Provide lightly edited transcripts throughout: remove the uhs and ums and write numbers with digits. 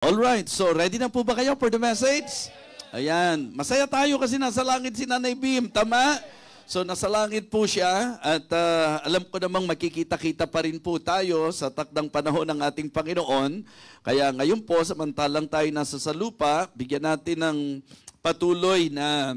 Alright, so ready na po ba kayo for the message? Ayan, masaya tayo kasi nasa langit si Nanay Bim, tama? So nasa langit po siya at alam ko namang makikita-kita pa rin po tayo sa takdang panahon ng ating Panginoon. Kaya ngayon po, samantalang tayo nasa sa lupa, bigyan natin ng patuloy na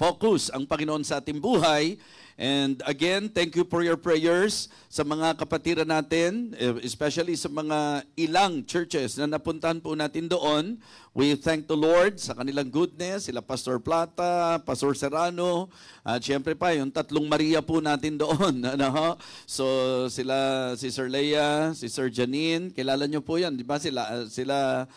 focus ang Panginoon sa ating buhay. And again, thank you for your prayers sa mga kapatiran natin, especially sa mga ilang churches na napuntahan po natin doon. We thank the Lord sa kanilang goodness, sila Pastor Plata, Pastor Serrano, at syempre pa yung tatlong Maria po natin doon. So sila Sister Leia, Sister Janine, kilala nyo po yan, di ba? Sila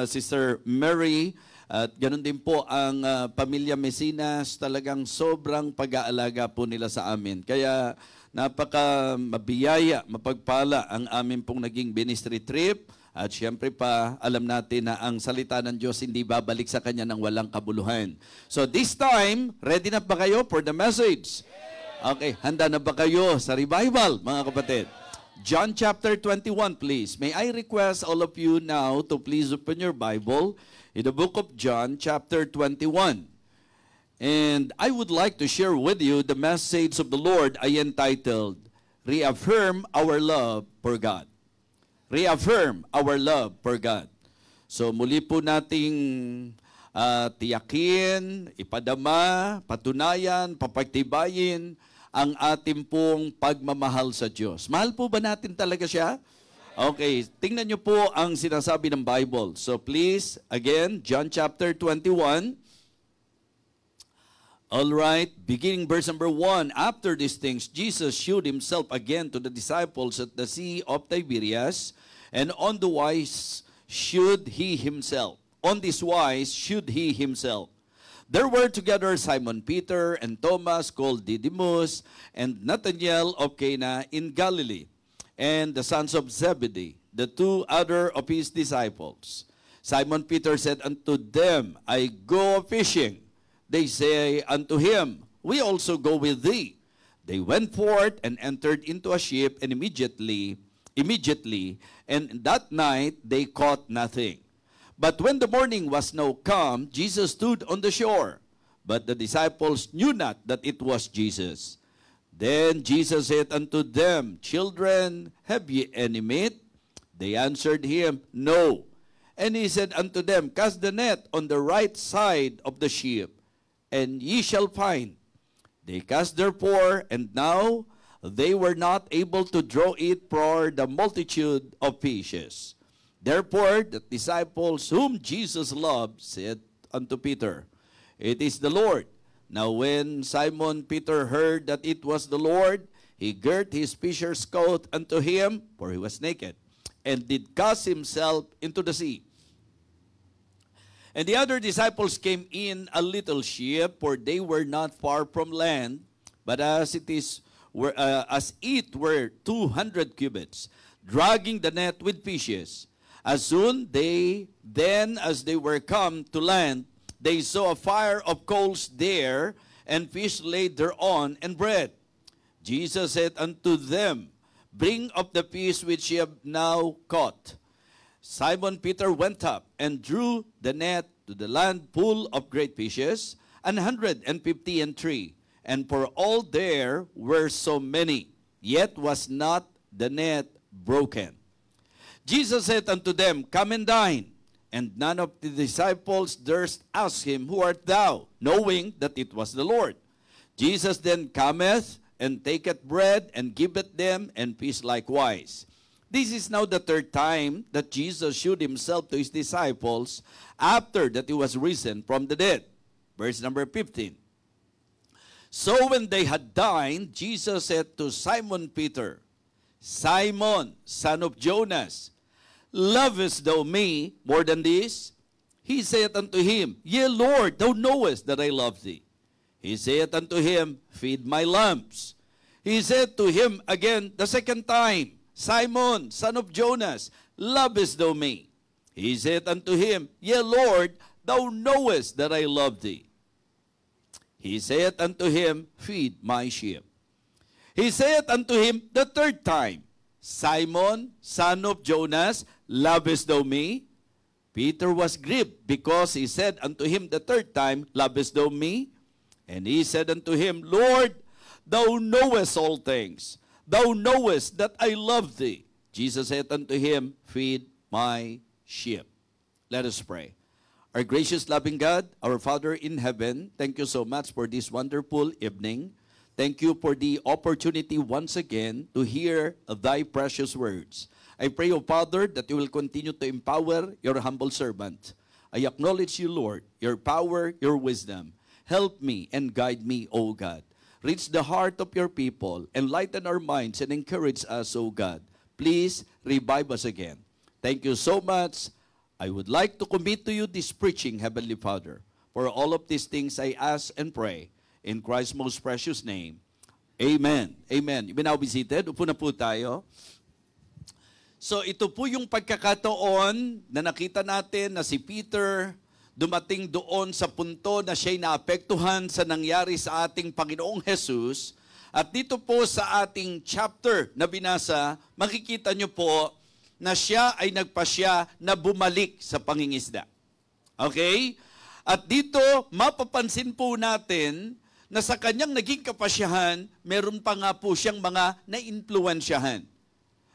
Sister Mary, at ganun din po ang pamilya Mesinas, talagang sobrang pag-aalaga po nila sa amin. Kaya napaka mabiyaya, mapagpala ang amin pong naging ministry trip. At syempre pa, alam natin na ang salita ng Diyos hindi babalik sa Kanya ng walang kabuluhan. So this time, ready na ba kayo for the message? Okay, handa na ba kayo sa revival, mga kapatid? John chapter 21, please. May I request all of you now to please open your Bible in the book of John, chapter 21. And I would like to share with you the message of the Lord I entitled, Reaffirm Our Love for God. Reaffirm our love for God. So muli po nating tiyakin, ipadama, patunayan, papagtibayin ang ating pong pagmamahal sa Diyos. Mahal po ba natin talaga siya? Okay, tingnan niyo po ang sinasabi ng Bible. So please, again, John chapter 21. All right, beginning verse number 1. After these things, Jesus showed himself again to the disciples at the Sea of Tiberias, and on this wise should he himself. There were together Simon Peter and Thomas called Didymus, and Nathanael of Cana in Galilee, and the sons of Zebedee, the two other of his disciples. Simon Peter said unto them, I go fishing. They say unto him, we also go with thee. They went forth and entered into a ship, and immediately, and that night they caught nothing. But when the morning was now come, Jesus stood on the shore, but the disciples knew not that it was Jesus. Then Jesus said unto them, Children, have ye any meat? They answered him, No. And he said unto them, Cast the net on the right side of the ship, and ye shall find. They cast therefore, and now they were not able to draw it for the multitude of fishes. Therefore the disciples whom Jesus loved said unto Peter, It is the Lord. Now when Simon Peter heard that it was the Lord, he girt his fisher's coat unto him, for he was naked, and did cast himself into the sea. And the other disciples came in a little ship, for they were not far from land, but as it were 200 cubits, dragging the net with fishes. As soon as they were come to land, they saw a fire of coals there, and fish laid thereon, and bread. Jesus said unto them, Bring up the fish which ye have now caught. Simon Peter went up and drew the net to the land full of great fishes, 153. And for all there were so many, yet was not the net broken. Jesus said unto them, Come and dine. And none of the disciples durst ask him, Who art thou? Knowing that it was the Lord. Jesus then cometh, and taketh bread, and giveth them, and fish likewise. This is now the third time that Jesus showed himself to his disciples after that he was risen from the dead. Verse number 15. So when they had dined, Jesus said to Simon Peter, Simon, son of Jonas, lovest thou me more than this? He saith unto him, Yea, Lord, thou knowest that I love thee. He saith unto him, Feed my lambs. He said to him again the second time, Simon, son of Jonas, lovest thou me? He said unto him, Yea, Lord, thou knowest that I love thee. He saith unto him, Feed my sheep. He saith unto him the third time, Simon, son of Jonas, lovest thou me? Peter was grieved because he said unto him the third time, Lovest thou me? And he said unto him, Lord, thou knowest all things. Thou knowest that I love thee. Jesus said unto him, Feed my sheep. Let us pray. Our gracious, loving God, our Father in heaven, thank you so much for this wonderful evening. Thank you for the opportunity once again to hear thy precious words. I pray, O Father, that you will continue to empower your humble servant. I acknowledge you, Lord, your power, your wisdom. Help me and guide me, O God. Reach the heart of your people, enlighten our minds, and encourage us, O God. Please revive us again. Thank you so much. I would like to commit to you this preaching, Heavenly Father. For all of these things I ask and pray in Christ's most precious name. Amen. Amen. You may now be seated. Upo na po tayo. So ito po yung pagkakataon na nakita natin na si Peter dumating doon sa punto na siya'y naapektuhan sa nangyari sa ating Panginoong Jesus. At dito po sa ating chapter na binasa, makikita nyo po na siya ay nagpasya na bumalik sa pangingisda. Okay? At dito, mapapansin po natin na sa kanyang naging kapasyahan, meron pa nga po siyang mga na-influensyahan.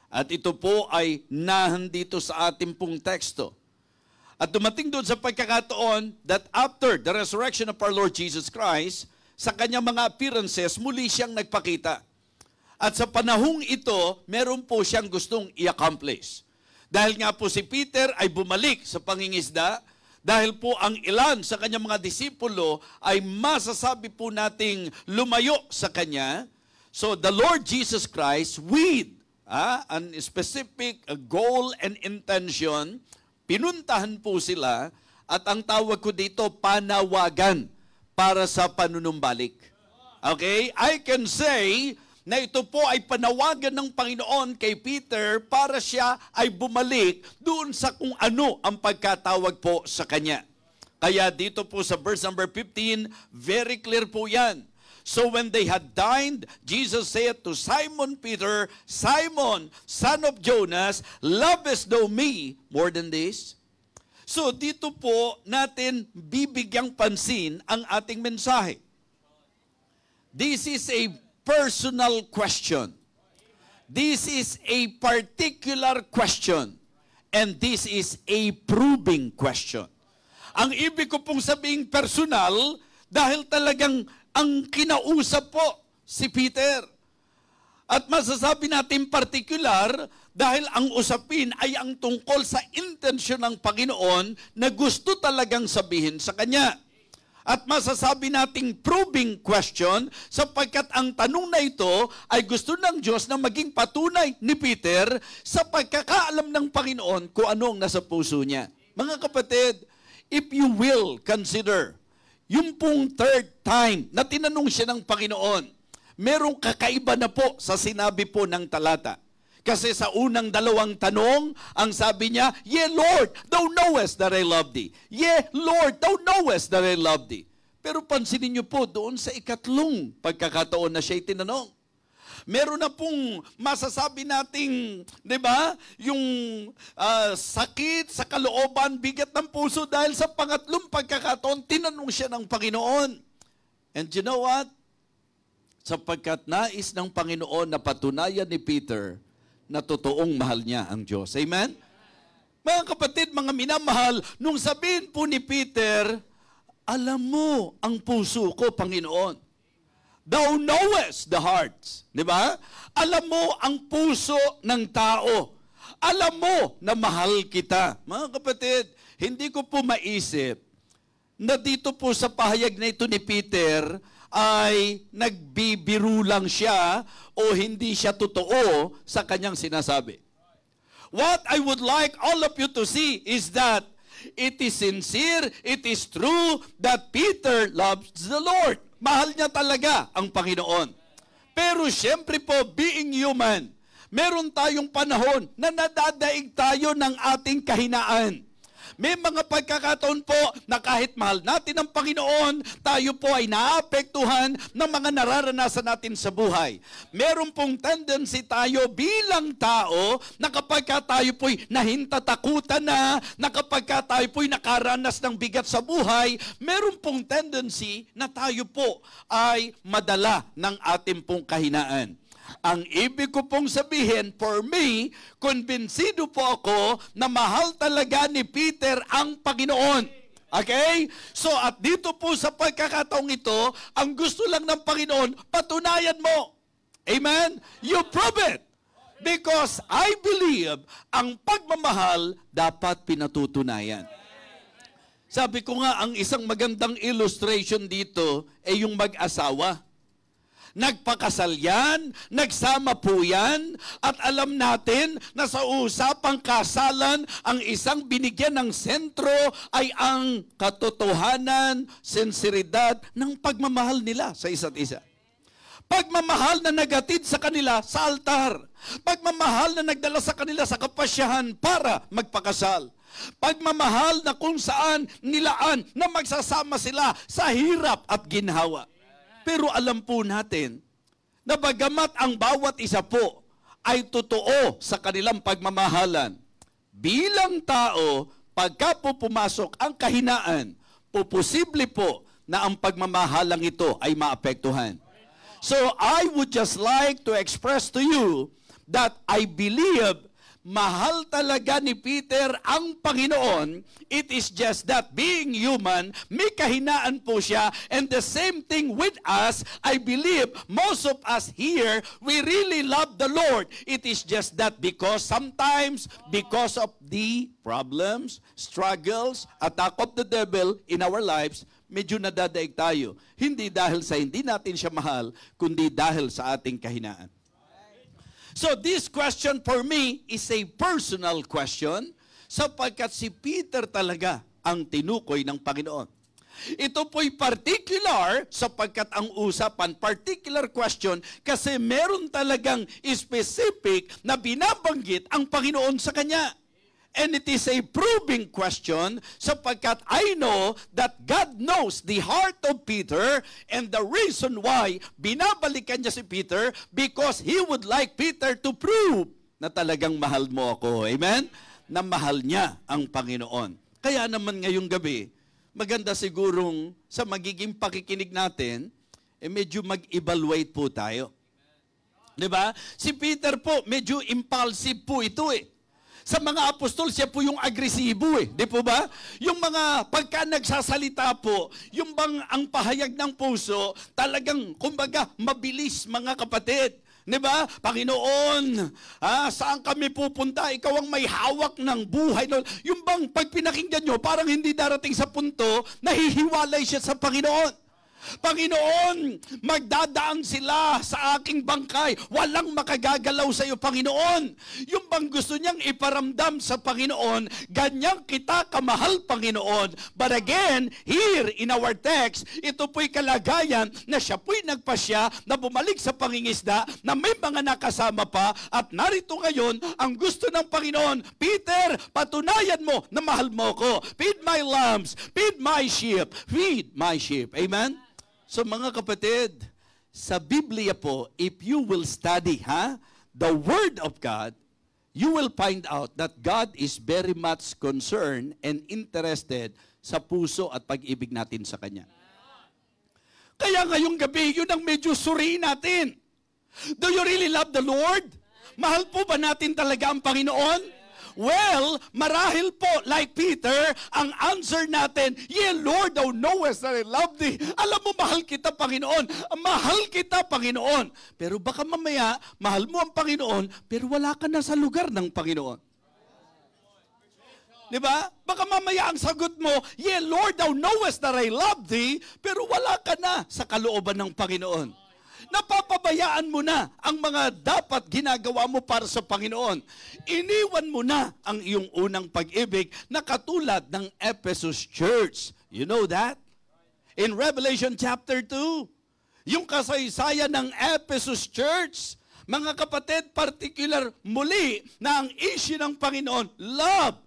At ito po ay nahandito sa ating pong teksto. At dumating doon sa pagkakataon that after the resurrection of our Lord Jesus Christ, sa kanyang mga appearances, muli siyang nagpakita. At sa panahong ito, meron po siyang gustong i-accomplish. Dahil nga po si Peter ay bumalik sa pangingisda, dahil po ang ilan sa kanyang mga disipulo ay masasabi po nating lumayo sa kanya. So the Lord Jesus Christ with an specific goal and intention, pinuntahan po sila at ang tawag ko dito, panawagan para sa panunumbalik. Okay? I can say na ito po ay panawagan ng Panginoon kay Peter para siya ay bumalik doon sa kung ano ang pagkatawag po sa kanya. Kaya dito po sa verse number 15, very clear po yan. So when they had dined, Jesus said to Simon Peter, Simon, son of Jonas, lovest thou me more than this? So dito po natin bibigyang pansin ang ating mensahe. This is a personal question. This is a particular question. And this is a proving question. Ang ibig ko pong sabing personal, dahil talagang ang kinausap po si Peter. At masasabi natin particular dahil ang usapin ay ang tungkol sa intensyon ng Panginoon na gusto talagang sabihin sa kanya. At masasabi nating proving question sapagkat ang tanong na ito ay gusto ng Diyos na maging patunay ni Peter sa pagkakaalam ng Panginoon kung anong nasa puso niya. Mga kapatid, if you will consider yung pong third time na tinanong siya ng Panginoon, merong kakaiba na po sa sinabi po ng talata. Kasi sa unang dalawang tanong, ang sabi niya, Yea, Lord, thou knowest that I love thee. Yea, Lord, thou knowest that I love thee. Pero pansinin niyo po doon sa ikatlong pagkakataon na siya'y tinanong. Meron na pong masasabi nating, di ba, yung sakit sa kalooban, bigat ng puso dahil sa pangatlong pagkakataon, tinanong siya ng Panginoon. And you know what? Sapagkat nais ng Panginoon na patunayan ni Peter na totoong mahal niya ang Diyos. Amen? Mga kapatid, mga minamahal, nung sabihin po ni Peter, alam mo ang puso ko, Panginoon. Thou knowest the hearts. Di ba? Alam mo ang puso ng tao. Alam mo na mahal kita. Mga kapatid, hindi ko po maisip na dito po sa pahayag na ito ni Peter ay nagbibiro lang siya o hindi siya totoo sa kanyang sinasabi. What I would like all of you to see is that it is sincere, it is true that Peter loves the Lord. Mahal niya talaga ang Panginoon. Pero siyempre po, being human, meron tayong panahon na nadadaig tayo ng ating kahinaan. May mga pagkakataon po na kahit mahal natin ang Panginoon, tayo po ay naapektuhan ng mga nararanasan natin sa buhay. Meron pong tendency tayo bilang tao na kapag tayo po'y nahintatakutan na kapag tayo po'y nakaranas ng bigat sa buhay, meron pong tendency na tayo po ay madala ng ating pong kahinaan. Ang ibig ko pong sabihin, for me, kumbinsido po ako na mahal talaga ni Peter ang Panginoon. Okay? So at dito po sa pagkakataong ito, ang gusto lang ng Panginoon, patunayan mo. Amen? You prove it. Because I believe, ang pagmamahal dapat pinatutunayan. Sabi ko nga, ang isang magandang illustration dito ay yung mag-asawa. Nagpakasal yan, nagsama po yan, at alam natin na sa usapang kasalan, ang isang binigyan ng sentro ay ang katotohanan, sinseridad ng pagmamahal nila sa isa't isa. Pagmamahal na nagatid sa kanila sa altar. Pagmamahal na nagdala sa kanila sa kapasyahan para magpakasal. Pagmamahal na kung saan nilaan na magsasama sila sa hirap at ginhawa. Pero alam po natin na bagamat ang bawat isa po ay totoo sa kanilang pagmamahalan, bilang tao, pagka po pumasok ang kahinaan, posible po na ang pagmamahalang ito ay maapektuhan. So I would just like to express to you that I believe mahal talaga ni Peter ang Panginoon. It is just that being human, may kahinaan po siya. And the same thing with us, I believe most of us here, we really love the Lord. It is just that because sometimes, because of the problems, struggles, attack of the devil in our lives, medyo nadadaig tayo. Hindi dahil sa hindi natin siya mahal, kundi dahil sa ating kahinaan. So this question for me is a personal question sapagkat si Peter talaga ang tinukoy ng Panginoon. Ito po'y particular sapagkat ang usapan, particular question kasi meron talagang specific na binabanggit ang Panginoon sa kanya. And it is a proving question sapagkat I know that God knows the heart of Peter and the reason why binabalikan niya si Peter because He would like Peter to prove na talagang mahal mo ako. Amen? Na mahal niya ang Panginoon. Kaya naman ngayong gabi, maganda sigurong sa magiging pakikinig natin, medyo mag-evaluate po tayo. Diba? Si Peter po, medyo impulsive po ito Sa mga apostol, siya po yung agresibo Di po ba? Yung mga pagka nagsasalita po, yung bang ang pahayag ng puso, talagang, kumbaga, mabilis mga kapatid. Di ba? Panginoon, saan kami pupunta? Ikaw ang may hawak ng buhay. Yung bang pag pinakinggan nyo, parang hindi darating sa punto, nahihiwalay siya sa Panginoon. Panginoon, magdadaan sila sa aking bangkay. Walang makagagalaw sa iyo, Panginoon. Yung bang gusto niyang iparamdam sa Panginoon, ganyang kita kamahal, Panginoon. But again, here in our text, ito po'y kalagayan na siya po'y nagpasya na bumalik sa pangingisda, na may mga nakasama pa, at narito ngayon, ang gusto ng Panginoon, Peter, patunayan mo na mahal mo ko. Feed my lambs, feed my sheep, feed my sheep. Amen? So mga kapatid, sa Biblia po, if you will study the Word of God, you will find out that God is very much concerned and interested sa puso at pag-ibig natin sa Kanya. Kaya ngayong gabi, yun ang medyo suriin natin. Do you really love the Lord? Mahal po ba natin talaga ang Panginoon? Well, marahil po, like Peter, ang answer natin, yeah, Lord, thou knowest that I love thee. Alam mo, mahal kita, Panginoon. Mahal kita, Panginoon. Pero baka mamaya, mahal mo ang Panginoon, pero wala ka na sa lugar ng Panginoon. Diba? Baka mamaya ang sagot mo, yeah, Lord, thou knowest that I love thee, pero wala ka na sa kalooban ng Panginoon. Napapabayaan mo na ang mga dapat ginagawa mo para sa Panginoon. Iniwan mo na ang iyong unang pag-ibig na katulad ng Ephesus Church. You know that? In Revelation chapter 2, yung kasaysayan ng Ephesus Church, mga kapatid, particular muli na ang issue ng Panginoon, love.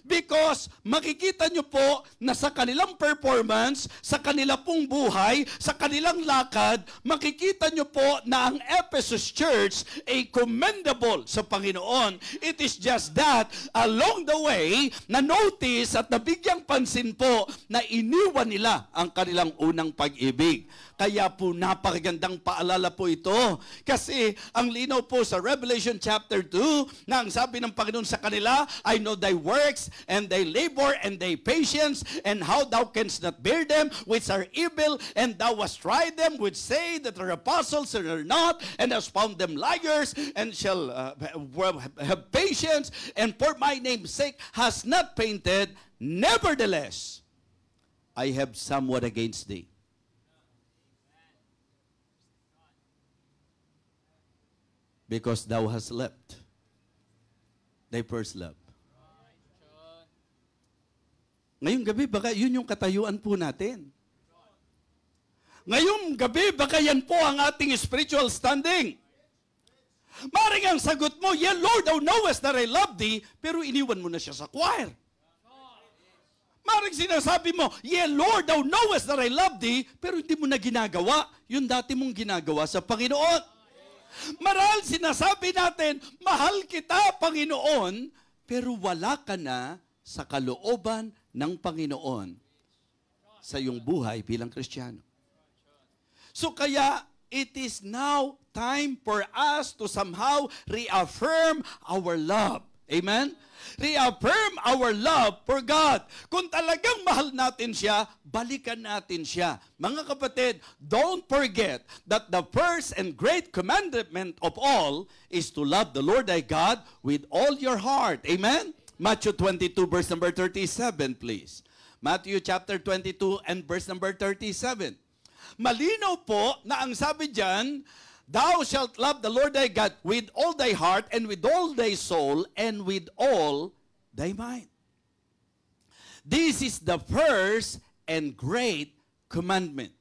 Because makikita nyo po na sa kanilang performance, sa kanila pong buhay, sa kanilang lakad, makikita nyo po na ang Ephesus Church ay commendable sa Panginoon. It is just that, along the way, na-notice at nabigyang pansin po na iniwan nila ang kanilang unang pag-ibig. Kaya po napakagandang paalala po ito. Kasi ang linaw po sa Revelation chapter 2 na ang sabi ng Panginoon sa kanila, I know thy works and thy labor and thy patience and how thou canst not bear them which are evil, and thou hast tried them which say that are apostles and are not, and hast found them liars, and shall have patience, and for my name's sake has not fainted. Nevertheless, I have somewhat against thee. Because thou hast left thy first love. Ngayong gabi, baka yun yung katayuan po natin. Ngayong gabi, baka yan po ang ating spiritual standing. Maring ang sagot mo, yeah, Lord, thou knowest that I love thee, pero iniwan mo na siya sa choir. Maring sinasabi mo, yeah, Lord, thou knowest that I love thee, pero hindi mo na ginagawa yung dati mong ginagawa sa Panginoon. Maral sinasabi natin, mahal kita, Panginoon, pero wala ka na sa kalooban ng Panginoon sa iyong buhay bilang Kristiyano. So kaya, it is now time for us to somehow reaffirm our love. Amen? Reaffirm our love for God. Kung talagang mahal natin siya, balikan natin siya. Mga kapatid, don't forget that the first and great commandment of all is to love the Lord thy God with all your heart. Amen? Matthew 22 verse number 37, please. Matthew chapter 22 and verse number 37. Malinaw po na ang sabi diyan, thou shalt love the Lord thy God with all thy heart and with all thy soul and with all thy mind. This is the first and great commandment.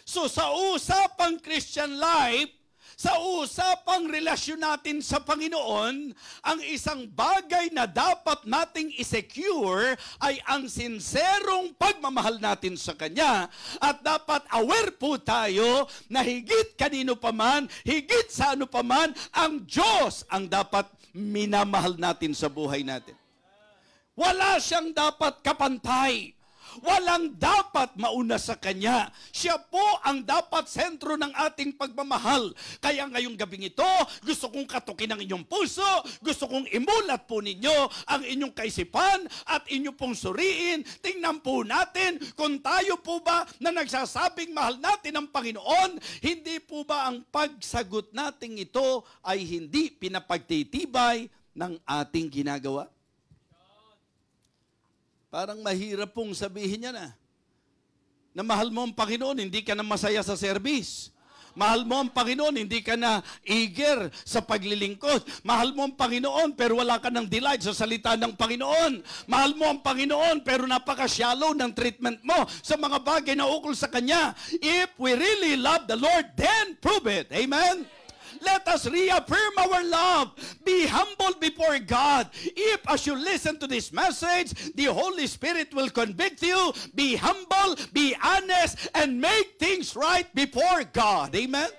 So sa usapang Christian life, sa usapang relasyon natin sa Panginoon, ang isang bagay na dapat nating isecure ay ang sinserong pagmamahal natin sa Kanya. At dapat aware po tayo na higit kanino paman, higit sa ano paman, ang Diyos ang dapat minamahal natin sa buhay natin. Wala siyang dapat kapantay. Walang dapat mauna sa Kanya. Siya po ang dapat sentro ng ating pagmamahal. Kaya ngayong gabing ito, gusto kong katukin ang inyong puso, gusto kong imulat po ninyo ang inyong kaisipan at inyo pong suriin. Tingnan po natin kung tayo po ba na nagsasabing mahal natin ang Panginoon, hindi po ba ang pagsagot nating ito ay hindi pinapagtitibay ng ating ginagawa? Parang mahirap pong sabihin niya na mahal mo ang Panginoon, hindi ka na masaya sa service. Mahal mo ang Panginoon, hindi ka na eager sa paglilingkod. Mahal mo ang Panginoon, pero wala ka ng delight sa salita ng Panginoon. Mahal mo ang Panginoon, pero napaka-shallow ng treatment mo sa mga bagay na ukol sa Kanya. If we really love the Lord, then prove it. Amen? Let us reaffirm our love. Be humble before God. If as you listen to this message, the Holy Spirit will convict you, be humble, be honest, and make things right before God. Amen?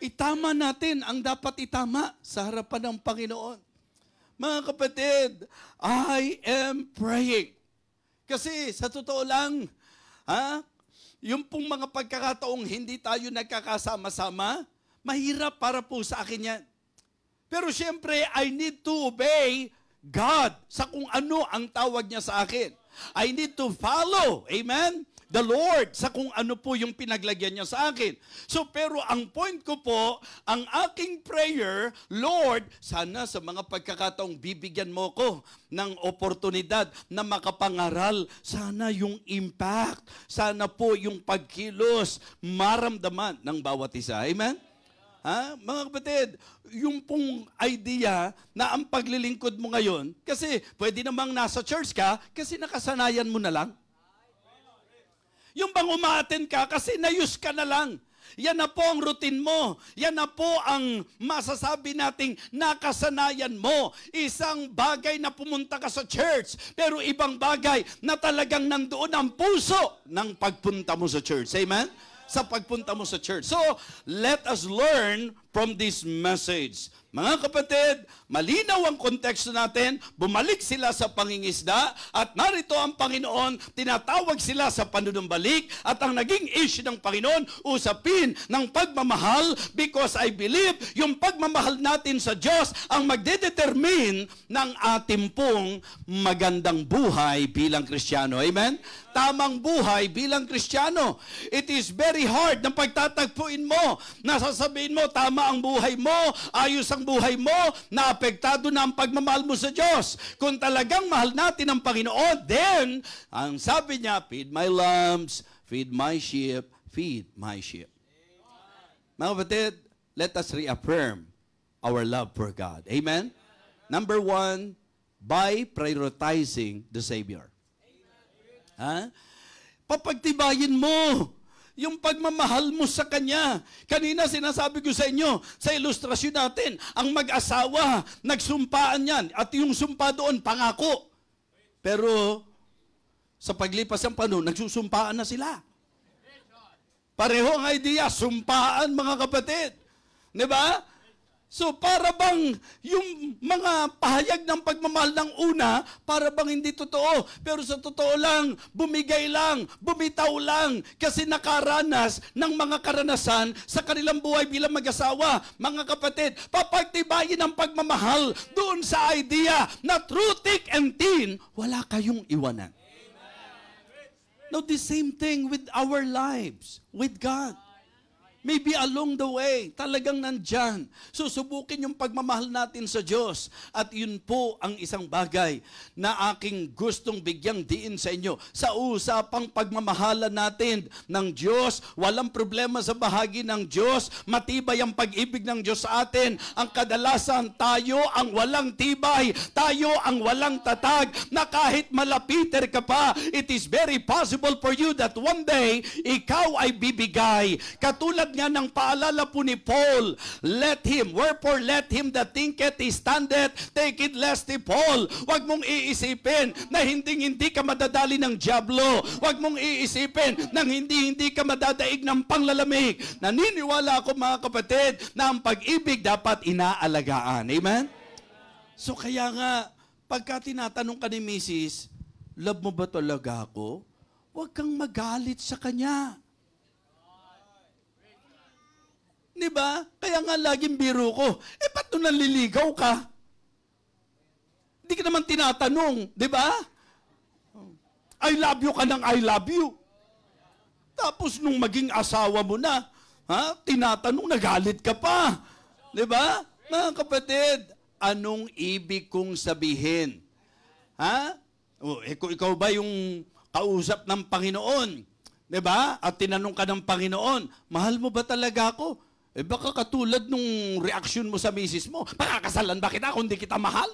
Itama natin ang dapat itama sa harapan ng Panginoon. Mga kapatid, I am praying. Kasi sa totoo lang, yung pong mga pagkakataong hindi tayo nagkakasama-sama, mahirap para po sa akin yan. Pero siyempre, I need to obey God sa kung ano ang tawag niya sa akin. I need to follow, amen, the Lord sa kung ano po yung pinaglagyan niya sa akin. So, pero ang point ko po, ang aking prayer, Lord, sana sa mga pagkakataong bibigyan mo ko ng oportunidad na makapangaral, sana yung impact, sana po yung pagkilos, maramdaman ng bawat isa. Amen? Mga kapatid, yung pong idea na ang paglilingkod mo ngayon, kasi pwede namang nasa church ka, kasi nakasanayan mo na lang. Yung bang umaattend ka, kasi nayus ka na lang. Yan na po ang routine mo. Yan na po ang masasabi nating nakasanayan mo. Isang bagay na pumunta ka sa church, pero ibang bagay na talagang nandoon ang puso ng pagpunta mo sa church. Amen? Sa pagpunta mo sa church. So, let us learn from this message. Mga kapatid, malinaw ang konteksto natin, bumalik sila sa pangingisda, at narito ang Panginoon, tinatawag sila sa panunumbalik, at ang naging issue ng Panginoon, usapin ng pagmamahal, because I believe, yung pagmamahal natin sa Diyos, ang magdedetermine ng ating pong magandang buhay bilang Kristiyano. Amen? Tamang buhay bilang Kristiyano. It is very hard na pagtatagpuin mo, nasasabihin mo, tama ang buhay mo, ayos ang buhay mo, naapektado na ang pagmamahal mo sa Diyos. Kung talagang mahal natin ang Panginoon, then, ang sabi niya, feed my lambs, feed my sheep, feed my sheep. Mga kapatid, let us reaffirm our love for God. Amen? Number one, by prioritizing the Savior. Ha? Papagtibayin mo yung pagmamahal mo sa Kanya. Kanina sinasabi ko sa inyo, sa ilustrasyon natin, ang mag-asawa, nagsumpaan yan. At yung sumpa doon, pangako. Pero, sa paglipas ng panahon, nagsusumpaan na sila. Pareho ang idea, sumpaan mga kapatid. Diba? So, para bang yung mga pahayag ng pagmamahal ng una, para bang hindi totoo. Pero sa totoo lang, bumigay lang, bumitaw lang, kasi nakaranas ng mga karanasan sa kanilang buhay bilang mag-asawa. Mga kapatid, papagtibayin ang pagmamahal doon sa idea na through thick and thin, wala kayong iwanan. Now, the same thing with our lives, with God. Maybe along the way, talagang nandyan. Susubukin yung pagmamahal natin sa Diyos. At yun po ang isang bagay na aking gustong bigyang diin sa inyo. Sa usapang pagmamahalan natin ng Diyos, walang problema sa bahagi ng Diyos. Matibay ang pag-ibig ng Diyos sa atin. Ang kadalasan, tayo ang walang tibay. Tayo ang walang tatag. Na kahit malapiter ka pa, it is very possible for you that one day, ikaw ay bibigay. Katulad nga ng paalala po ni Paul, let him, wherefore let him that thinketh he standeth, take it lest he fall. Huwag mong iisipin na hindi ka madadali ng dyablo. Huwag mong iisipin na hindi ka madadaig ng panglalamig. Naniniwala ako mga kapatid na ang pag-ibig dapat inaalagaan. Amen? So kaya nga, pagka tinatanong ka ni Mrs., love mo ba talaga ako? Huwag kang magalit sa kanya. Diba? Kaya nga laging biro ko, ba't nung nanliligaw ka? Hindi ka naman tinatanong, diba? I love you ka ng I love you. Tapos nung maging asawa mo na, tinatanong, nagalit ka pa. Diba? Mga kapatid, anong ibig kong sabihin? Kung ikaw ba yung kausap ng Panginoon? Diba? At tinanong ka ng Panginoon, mahal mo ba talaga ako? Baka katulad nung reaksyon mo sa misis mo, pakakasalan ba kita kung di kita mahal?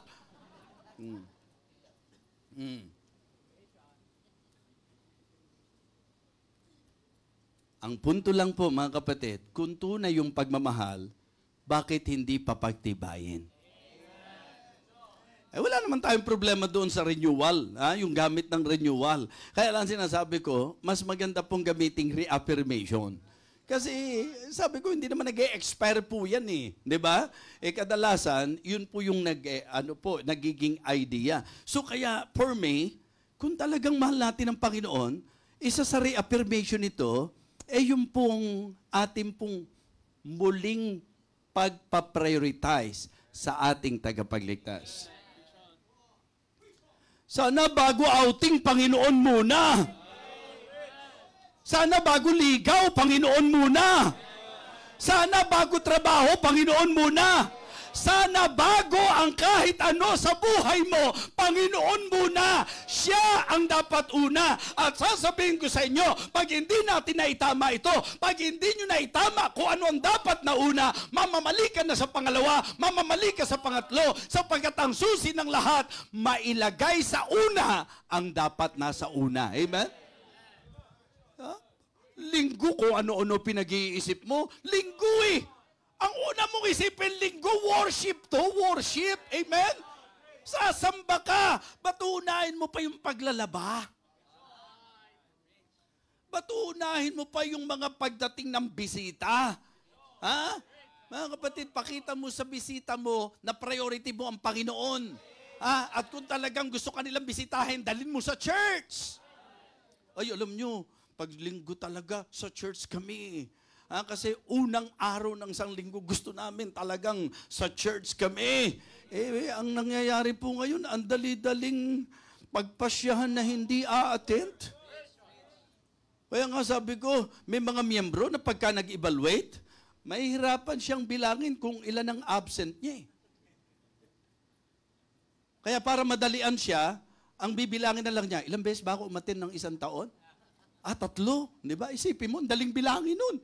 Ang punto lang po, mga kapatid, kung tunay yung pagmamahal, bakit hindi papagtibayin? Wala naman tayong problema doon sa renewal, yung gamit ng renewal. Kaya lang sinasabi ko, mas maganda pong gamiting reaffirmation. Kasi sabi ko, hindi naman nag-e-expire po yan eh. Diba? Kadalasan, yun po yung nagiging idea. So kaya, for me, kung talagang mahal natin ang Panginoon, isa sa reaffirmation nito, yung pong ating pong muling pagpaprioritize sa ating tagapagligtas. Sana bago outing, Panginoon muna. Sana bago ligaw, Panginoon muna. Sana bago trabaho, Panginoon muna. Sana bago ang kahit ano sa buhay mo, Panginoon muna. Siya ang dapat una. At sasabihin ko sa inyo, pag hindi natin naitama ito, pag hindi nyo naitama kung ano ang dapat na una, mamamali ka na sa pangalawa, mamamali ka sa pangatlo, sapagkat ang susi ng lahat, mailagay sa una ang dapat nasa una. Amen? Linggo kung ano-ano pinag-iisip mo. Linggo eh. Ang una mong isipin, linggo, worship to, worship. Amen? Sasamba ka. Ba't uunahin mo pa yung paglalaba? Ba't uunahin mo pa yung mga pagdating ng bisita? Ha? Mga kapatid, pakita mo sa bisita mo na priority mo ang Panginoon. At kung talagang gusto ka nilang bisitahin, dalhin mo sa church. Ay, alam nyo, pag linggo talaga, sa church kami. Kasi unang araw ng isang linggo, gusto namin talagang sa church kami. Ang nangyayari po ngayon, ang dali-daling pagpasyahan na hindi a-attend. Kaya nga sabi ko, may mga miyembro na pagka nag-evaluate, mahihirapan siyang bilangin kung ilan ang absent niya. Kaya para madalian siya, ang bibilangin na lang niya, ilang beses ba ako umattend ng isang taon? 3. Di ba? Isipin mo, daling bilangin nun.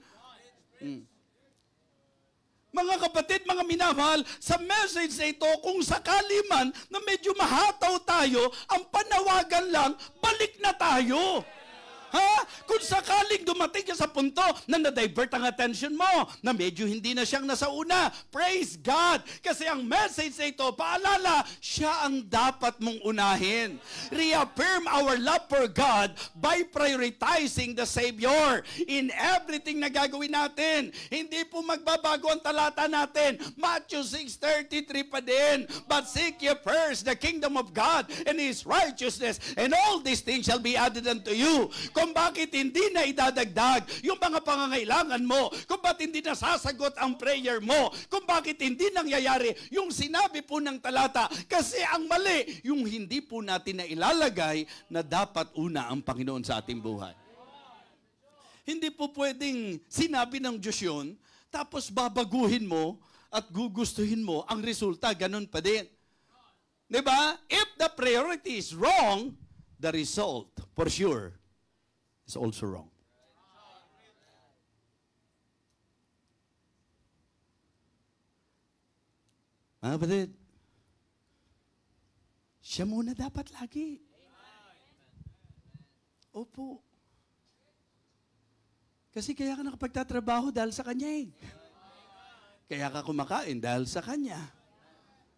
Mga kapatid, mga minamahal, sa message na ito, kung sakali man na medyo mahataw tayo, ang panawagan lang, balik na tayo. Kung sakaling dumating ka sa punto na na-divert ang attention mo, na medyo hindi na siyang nasa una, praise God! Kasi ang message na ito, paalala, siya ang dapat mong unahin. Reaffirm our love for God by prioritizing the Savior in everything na gagawin natin. Hindi po magbabago ang talata natin. Matthew 6:33 pa din. But seek ye first the kingdom of God and His righteousness, and all these things shall be added unto you. Kung bakit hindi na idadagdag yung mga pangangailangan mo, kung bakit hindi na sasagot ang prayer mo, kung bakit hindi nangyayari yung sinabi po ng talata, kasi ang mali, yung hindi po natin na ilalagay na dapat una ang Panginoon sa ating buhay. Hindi po pwedeng sinabi ng Diyos yun, tapos babaguhin mo at gugustuhin mo, ang resulta, ganun pa din. Diba? If the priority is wrong, the result, for sure, is also wrong. Mga kapatid, siya muna dapat lagi. Opo. Kasi kaya ka nakapagtatrabaho dahil sa Kanya eh. Kaya ka kumakain dahil sa Kanya.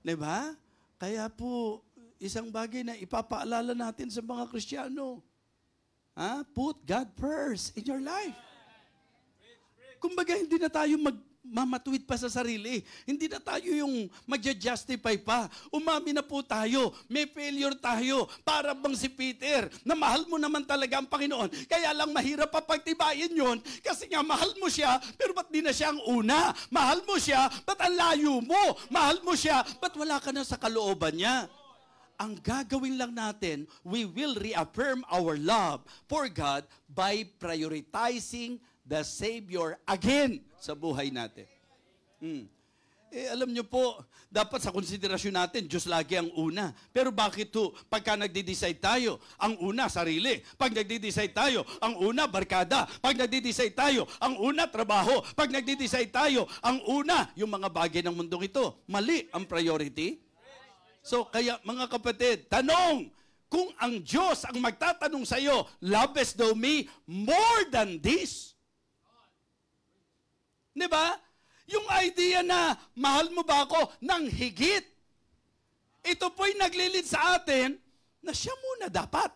Diba? Kaya po, isang bagay na ipapaalala natin sa mga Kristiyano, put God first in your life. Kumbaga, hindi na tayo magmamatuwid pa sa sarili. Hindi na tayo yung magja-justify pa. Umami na po tayo. May failure tayo. Para bang si Peter, na mahal mo naman talaga ang Panginoon. Kaya lang mahirap pa pagtibayin yon. Kasi nga, mahal mo siya, pero ba't di na siya ang una? Mahal mo siya, ba't ang layo mo? Mahal mo siya, ba't wala ka na sa kalooban niya? Ang gagawin lang natin, we will reaffirm our love for God by prioritizing the Savior again sa buhay natin. Alam nyo po, dapat sa konsiderasyon natin, Diyos lagi ang una. Pero bakit to? Pagka nagde-decide tayo, ang una, sarili. Pag nagde-decide tayo, ang una, barkada. Pag nagde-decide tayo, ang una, trabaho. Pag nagde-decide tayo, ang una, yung mga bagay ng mundong ito. Mali ang priority. So, kaya mga kapatid, tanong, kung ang Diyos ang magtatanong sa iyo, lovest thou me more than this? Diba? Yung idea na, mahal mo ba ako ng higit? Ito po'y naglilid sa atin na siya muna dapat.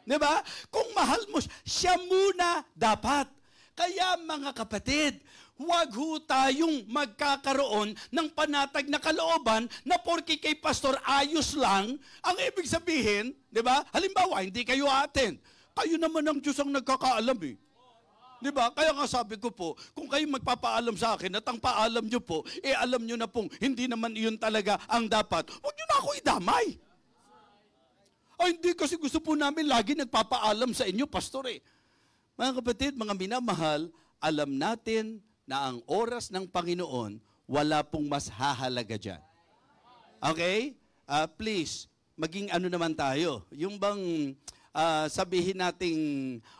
Diba? Kung mahal mo, siya muna dapat. Kaya mga kapatid, huwag ho tayong magkakaroon ng panatag na kalooban na porke kay pastor ayos lang, ang ibig sabihin, di ba? Halimbawa, hindi kayo attend. Kayo naman ang Diyos ang nagkakaalam eh. Di ba? Kaya nga sabi ko po, kung kayo magpapaalam sa akin at ang paalam nyo po, alam nyo na pong hindi naman iyon talaga ang dapat, huwag nyo na ako idamay. Ay, hindi kasi gusto po namin lagi nagpapaalam sa inyo, pastor eh. Mga kapatid, mga minamahal, alam natin na ang oras ng Panginoon, wala pong mas hahalaga dyan. Okay? Please, maging ano naman tayo. Yung bang sabihin nating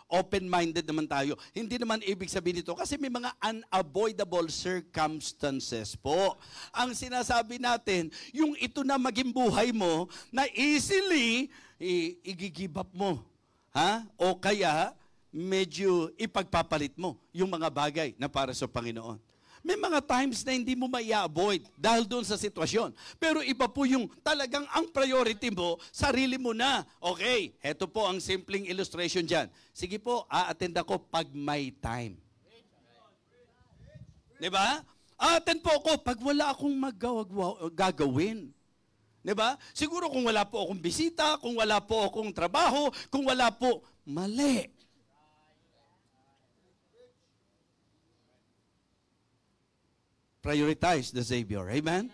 open-minded naman tayo. Hindi naman ibig sabihin nito kasi may mga unavoidable circumstances po. Ang sinasabi natin, yung ito na maging buhay mo, na easily i-give up mo. O kaya, medyo ipagpapalit mo yung mga bagay na para sa Panginoon. May mga times na hindi mo mai-avoid dahil doon sa sitwasyon. Pero iba po yung talagang ang priority mo, sarili mo na. Okay, heto po ang simpleng illustration dyan. Sige po, a-attend ako pag may time. Diba? A-attend po ako pag wala akong gagawin. Diba? Siguro kung wala po akong bisita, kung wala po akong trabaho, kung wala po, mali. Prioritize the Savior. Amen?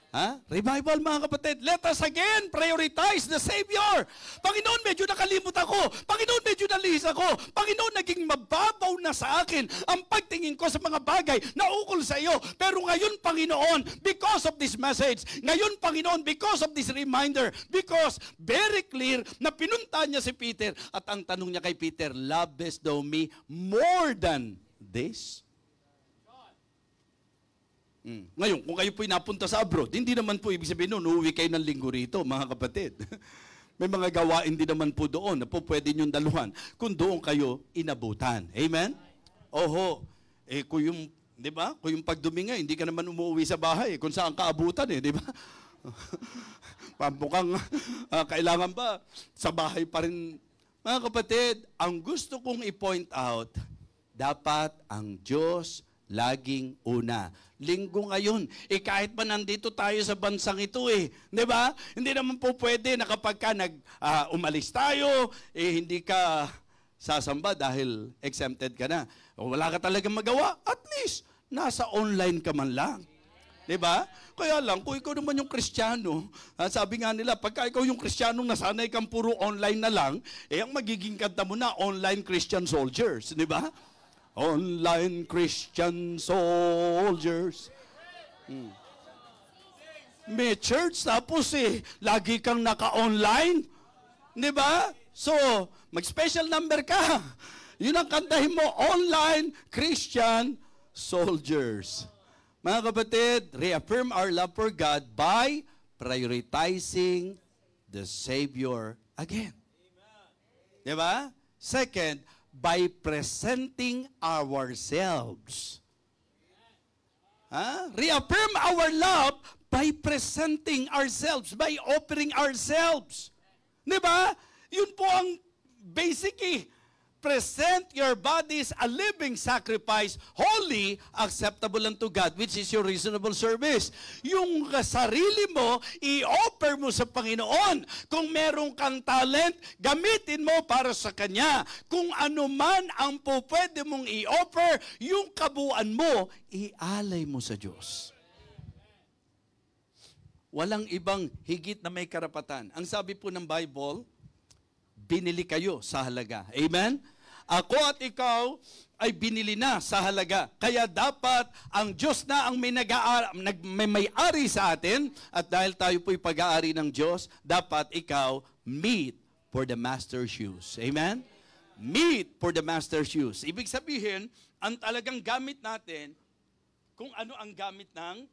Ha? Revival, mga kapatid. Let us again prioritize the Savior. Panginoon, medyo nakalimut ako. Panginoon, medyo nalihis ako. Panginoon, naging mababaw na sa akin ang pagtingin ko sa mga bagay na ukol sa iyo. Pero ngayon, Panginoon, because of this message, ngayon, Panginoon, because of this reminder, because very clear na pinunta niya si Peter at ang tanong niya kay Peter, lovest thou me more than this? Ngayon, kung kayo po'y napunta sa abroad, hindi naman po ibig sabihin noon, uuwi kayo ng linggo rito, mga kapatid. May mga gawain din naman po doon na po pwede niyong daluhan kung doon kayo inabutan. Amen? Oho. Kung yung, di ba? Kung yung pagdumi nga, hindi ka naman umuwi sa bahay kung saan ka abutan, di ba? Pampukang kailangan ba sa bahay pa rin. Mga kapatid, ang gusto kong i-point out, dapat ang Diyos laging una. Linggo ngayon, kahit pa nandito tayo sa bansang ito di ba? Hindi naman po pwede na kapag ka umalis tayo, hindi ka sasamba dahil exempted ka na. O wala ka talagang magawa, at least, nasa online ka man lang. Di ba? Kaya lang, kung ikaw naman yung Kristiyano, sabi nga nila, pagka ikaw yung Kristiyanong nasanay kang puro online na lang, ang magiging kanta mo na, online Christian soldiers. Di ba? Online Christian soldiers. May church, tapos lagi kang naka-online. Di ba? So, mag-special number ka. Yun ang kantahin mo, online Christian soldiers. Mga kapatid, reaffirm our love for God by prioritizing the Savior again. Di ba? Second, by presenting ourselves. Reaffirm our love by presenting ourselves, by offering ourselves. Di ba? Yun po ang basic Present your bodies a living sacrifice, holy, acceptable unto God, which is your reasonable service. Yung sarili mo, i-offer mo sa Panginoon. Kung meron kang talent, gamitin mo para sa Kanya. Kung ano man ang pwede mong i-offer, yung kabuuan mo, ialay mo sa Diyos. Walang ibang higit na may karapatan. Ang sabi po ng Bible, binili kayo sa halaga. Amen? Ako at ikaw ay binili na sa halaga. Kaya dapat ang Diyos na ang may may-ari sa atin, at dahil tayo po'y pag-aari ng Diyos, dapat ikaw meet for the master's shoes. Amen? Meet for the master's shoes. Ibig sabihin, ang talagang gamit natin, kung ano ang gamit ng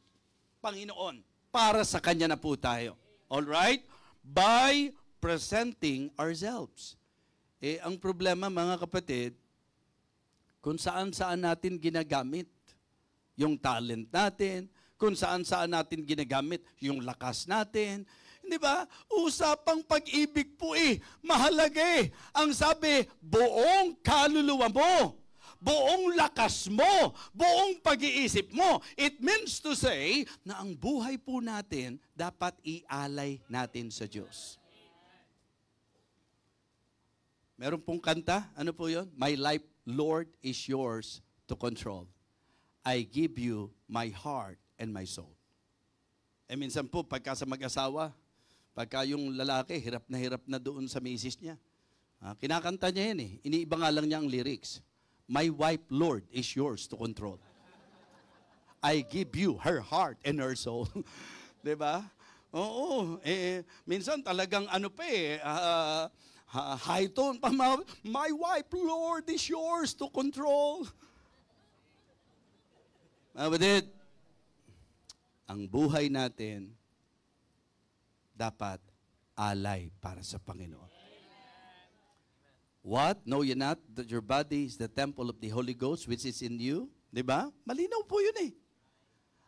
Panginoon, para sa Kanya na po tayo. Alright? By presenting ourselves. Ang problema, mga kapatid, kung saan-saan natin ginagamit yung talent natin, kung saan-saan natin ginagamit yung lakas natin. Hindi ba? Usapang pag-ibig po mahalaga Ang sabi, buong kaluluwa mo, buong lakas mo, buong pag-iisip mo. It means to say na ang buhay po natin dapat ialay natin sa Diyos. Meron pong kanta, ano po yun? My life, Lord, is yours to control. I give you my heart and my soul. Minsan po, pagka sa mag-asawa, pagka yung lalaki, hirap na doon sa misis niya. Kinakanta niya yan Iniiba nga lang niya ang lyrics. My wife, Lord, is yours to control. I give you her heart and her soul. Diba? Oo. Minsan talagang ano pa high tone pa, my wife, Lord, is yours to control. Kapatid, ang buhay natin dapat alay para sa Panginoon. What? Know ye not that your body is the temple of the Holy Ghost which is in you? Diba? Malinaw po yun eh.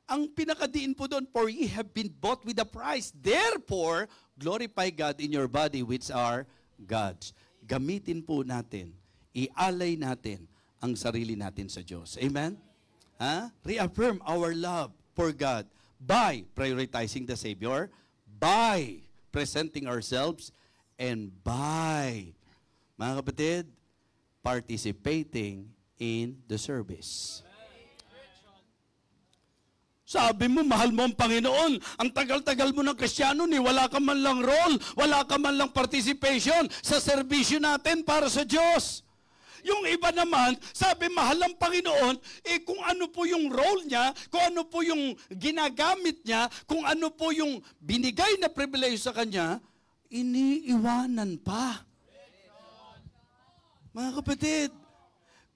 Ang pinakadiin po doon, for ye have been bought with a price. Therefore, glorify God in your body which are God's. Gamitin po natin, ialay natin ang sarili natin sa Diyos. Amen? Reaffirm our love for God by prioritizing the Savior, by presenting ourselves, and by, mga kapatid, participating in the service. Sabi mo, mahal mo ang Panginoon. Ang tagal-tagal mo ng Kristiyano ni wala ka man lang role, wala ka man lang participation sa serbisyo natin para sa Diyos. Yung iba naman, sabi, mahal ang Panginoon, kung ano po yung role niya, kung ano po yung ginagamit niya, kung ano po yung binigay na pribilehyo sa kanya, iniiwanan pa. Mga kapatid,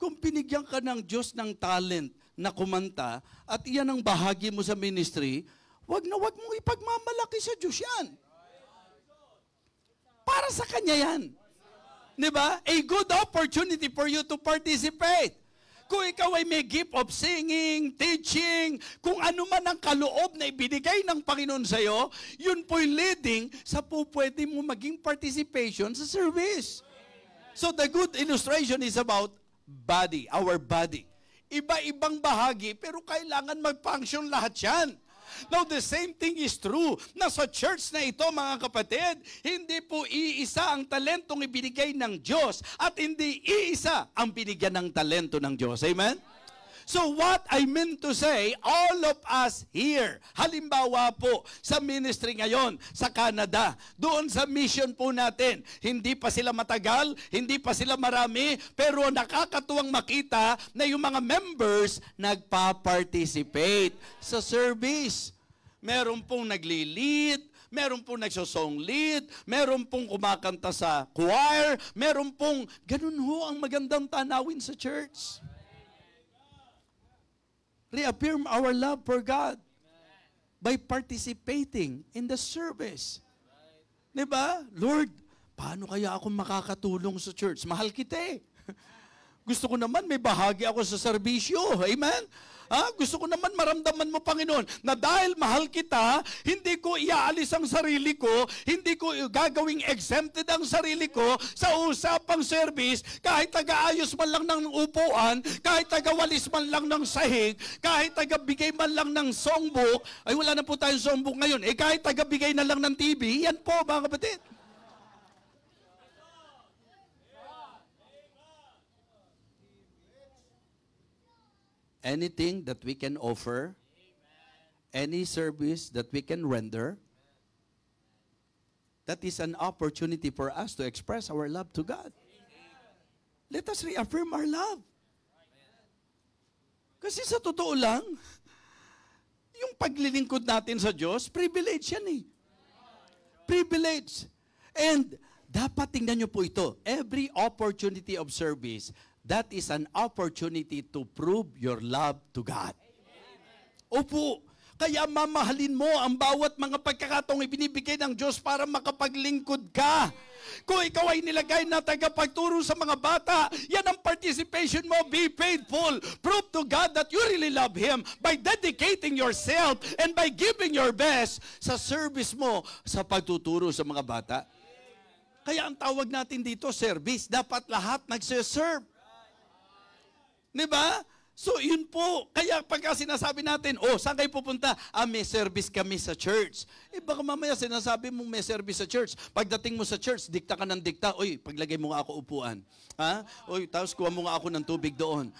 kung binigyan ka ng Diyos ng talent na kumanta at iyan ang bahagi mo sa ministry, wag mong ipagmamalaki sa Diyos yan. Para sa Kanya yan. Diba? A good opportunity for you to participate. Kung ikaw ay may gift of singing, teaching, kung ano man ang kaloob na ibinigay ng Panginoon sa iyo, yun po'y leading sa pwede mo maging participation sa service. So the good illustration is about body, our body. Iba-ibang bahagi, pero kailangan mag-function lahat yan. Now, the same thing is true na sa church na ito, mga kapatid, hindi po iisa ang talentong ibinigay ng Diyos at hindi iisa ang binigyan ng talento ng Diyos. Amen? So what I meant to say, all of us here, halimbawa po sa ministry ngayon sa Canada, doon sa mission po natin, hindi pa sila matagal, hindi pa sila marami, pero nakakatuwang makita na yung mga members nagpa-participate sa service. Meron pong nagli-lead, meron pong nagsosong lead, meron pong kumakanta sa choir, meron pong, ganun ho ang magandang tanawin sa church. Reaffirm our love for God by participating in the service. Diba? Lord, paano kaya ako makakatulong sa church? Mahal kita eh. Gusto ko naman may bahagi ako sa serbisyo. Amen? Gusto ko naman maramdaman mo, Panginoon, na dahil mahal kita, hindi ko iaalis ang sarili ko, hindi ko gagawing exempted ang sarili ko sa usapang service, kahit taga-ayos man lang ng upuan, kahit taga-walis man lang ng sahig, kahit taga-bigay man lang ng songbook, ay wala na po tayong songbook ngayon, kahit taga-bigay na lang ng TV, yan po, mga kapatid. Anything that we can offer, any service that we can render, that is an opportunity for us to express our love to God. Let us reaffirm our love. Kasi sa totoo lang, yung paglilingkod natin sa Diyos, privilege yan eh. Privilege. And dapat tingnan nyo po ito, every opportunity of service, that is an opportunity to prove your love to God. Opo, kaya mamahalin mo ang bawat mga pagkakataong ibinibigay ng Diyos para makapaglingkod ka. Kung ikaw ay nilagay na tagapagturo sa mga bata, yan ang participation mo. Be faithful. Prove to God that you really love Him by dedicating yourself and by giving your best sa service mo sa pagtuturo sa mga bata. Kaya ang tawag natin dito, service. Dapat lahat nagsiserve. Diba? So, yun po. Kaya pagka sinasabi natin, saan kayo pupunta? May service kami sa church. Baka mamaya sinasabi mong may service sa church. Pagdating mo sa church, dikta ka ng dikta. Paglagay mo nga ako upuan. Tapos kuha mo nga ako ng tubig doon.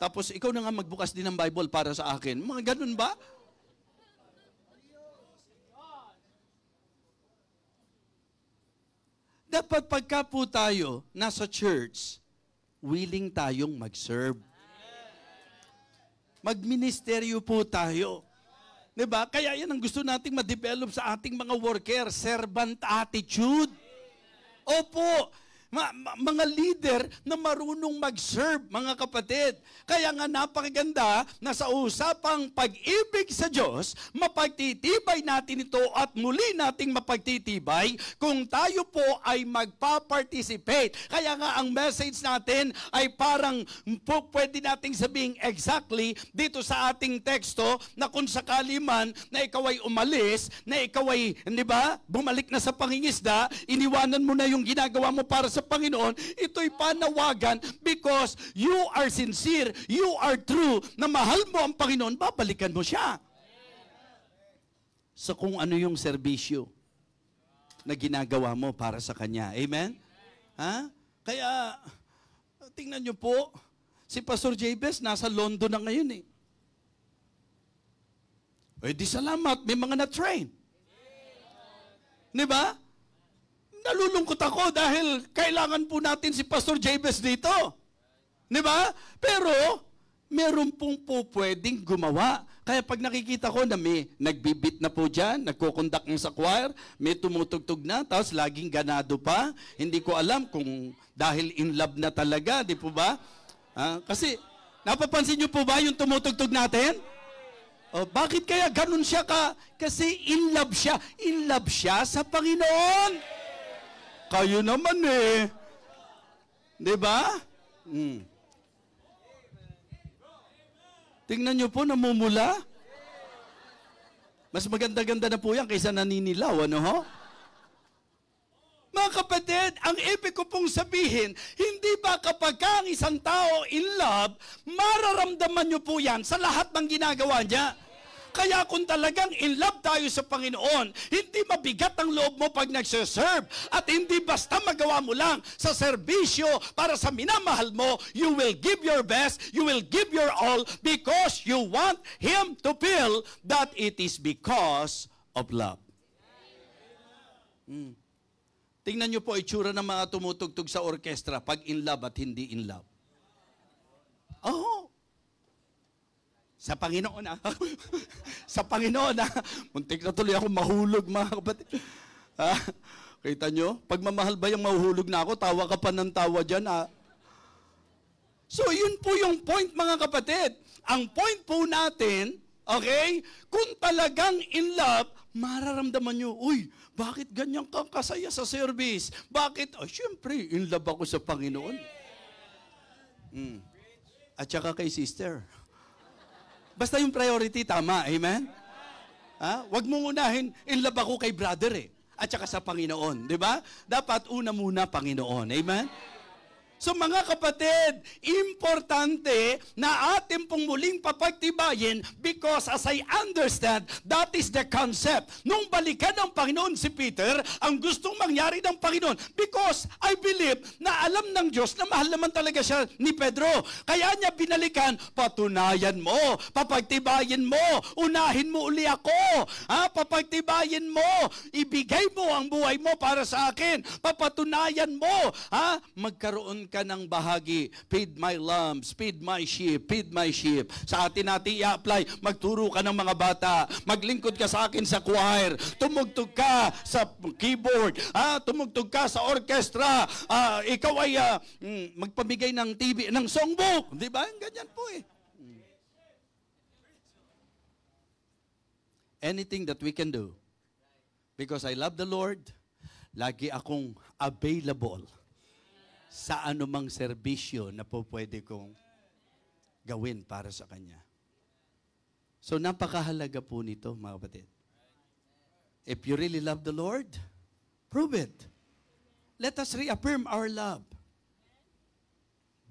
Tapos ikaw na nga magbukas din ng Bible para sa akin. Mga ganun ba? Dapat pagka po tayo nasa church, willing tayong mag-serve. Magministeryo po tayo. Diba? Kaya yan ang gusto nating ma-develop sa ating mga worker, servant attitude. Opo, mga leader na marunong mag-serve, mga kapatid. Kaya nga napakaganda na sa usapang pag-ibig sa Diyos, mapagtitibay natin ito at muli nating mapagtitibay kung tayo po ay magpa-participate. Kaya nga ang message natin ay parang pwede nating sabihin exactly dito sa ating teksto na kung sakali man na ikaw ay umalis, na ikaw ay, di ba, bumalik na sa pangingisda, iniwanan mo na yung ginagawa mo para sa Panginoon, ito'y panawagan because you are sincere, you are true, na mahal mo ang Panginoon, babalikan mo siya. So kung ano yung serbisyo na ginagawa mo para sa Kanya. Amen? Ha? Kaya, tingnan nyo po, si Pastor Jabez nasa London na ngayon eh. Eh di salamat, may mga na-train. Di ba? Nalulungkot ako dahil kailangan po natin si Pastor Jabez dito. Di ba? Pero, meron pong po pwedeng gumawa. Kaya pag nakikita ko na may nagbibit na po dyan, nagkukondak ng sa choir, may tumutugtog na, tapos laging ganado pa. Hindi ko alam kung dahil in love na talaga, di po ba? Kasi, napapansin niyo po ba yung tumutugtog natin? O, bakit kaya ganun siya ka? Kasi in love siya. In love siya sa Panginoon. Kayo naman eh. Di ba? Tingnan nyo po, namumula. Mas maganda-ganda na po yan kaysa naninilaw, ano ho? Mga kapatid, ang ibig ko pong sabihin, hindi ba kapag ang isang tao in love, mararamdaman nyo po yan sa lahat ng ginagawa niya? Kaya kung talagang in love tayo sa Panginoon, hindi mabigat ang loob mo pag nagsiserve at hindi basta magawa mo lang sa serbisyo para sa minamahal mo, you will give your best, you will give your all because you want Him to feel that it is because of love. Tingnan nyo po itsura ng mga tumutugtog sa orkestra pag in love at hindi in love. Oh, sa Panginoon na. Sa Panginoon na. Muntik na tuloy ako mahulog, mga kapatid. Kita nyo? Pag mamahal ba yung mahuhulog na ako, tawa ka pa ng tawa dyan. So, yun po yung point, mga kapatid. Ang point po natin, okay, kung talagang in love, mararamdaman nyo, uy, bakit ganyan kang kasaya sa service? Bakit? Siyempre, in love ako sa Panginoon. At saka kay sister. Basta yung priority, tama. Amen? Huwag mong unahin, in love ako kay brother eh. At saka sa Panginoon. Di ba? Dapat una muna Panginoon. Amen? So mga kapatid, importante na atin pong muling papagtibayin because as I understand, that is the concept. Nung balikan ng Panginoon si Peter, ang gustong mangyari ng Panginoon because I believe na alam ng Diyos na mahal naman talaga siya ni Pedro. Kaya niya binalikan, patunayan mo, papagtibayin mo, unahin mo uli ako, papagtibayin mo, ibigay mo ang buhay mo para sa akin, papatunayan mo, magkaroon ka ng bahagi. Feed my lambs, feed my sheep, feed my sheep. Sa atin natin i-apply, magturo ka ng mga bata, maglingkod ka sa akin sa choir, tumugtog ka sa keyboard, tumugtog ka sa orchestra, ikaw ay magpamigay ng TV, ng songbook. Di ba? Ganyan po eh. Anything that we can do. Because I love the Lord, lagi akong available sa anumang serbisyo na po pwede kong gawin para sa Kanya. So napakahalaga po nito, mga kapatid. If you really love the Lord, prove it. Let us reaffirm our love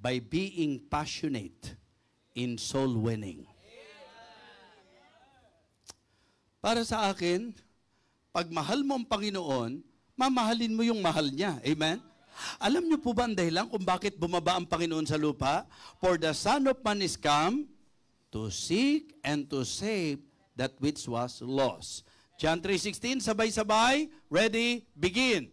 by being passionate in soul winning. Para sa akin, pag mahal mo ang Panginoon, mamahalin mo yung mahal niya. Amen? Alam niyo po ba ang dahilan kung bakit bumaba ang Panginoon sa lupa? For the Son of Man is come to seek and to save that which was lost. John 3:16, sabay-sabay, ready, begin.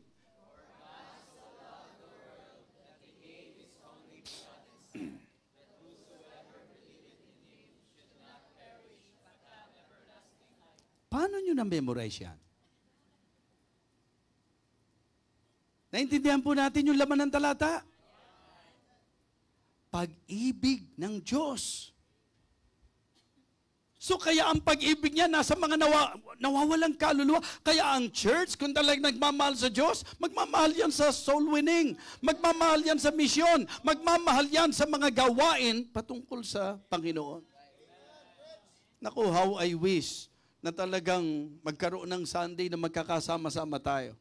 Paano nyo na-memorize yan? Naintindihan po natin yung laman ng talata. Pag-ibig ng Diyos. So kaya ang pag-ibig niya nasa mga nawawalang kaluluwa. Kaya ang church, kung talagang nagmamahal sa Diyos, magmamahal yan sa soul winning. Magmamahal yan sa misyon. Magmamahal yan sa mga gawain patungkol sa Panginoon. Naku, how I wish na talagang magkaroon ng Sunday na magkakasama-sama tayo.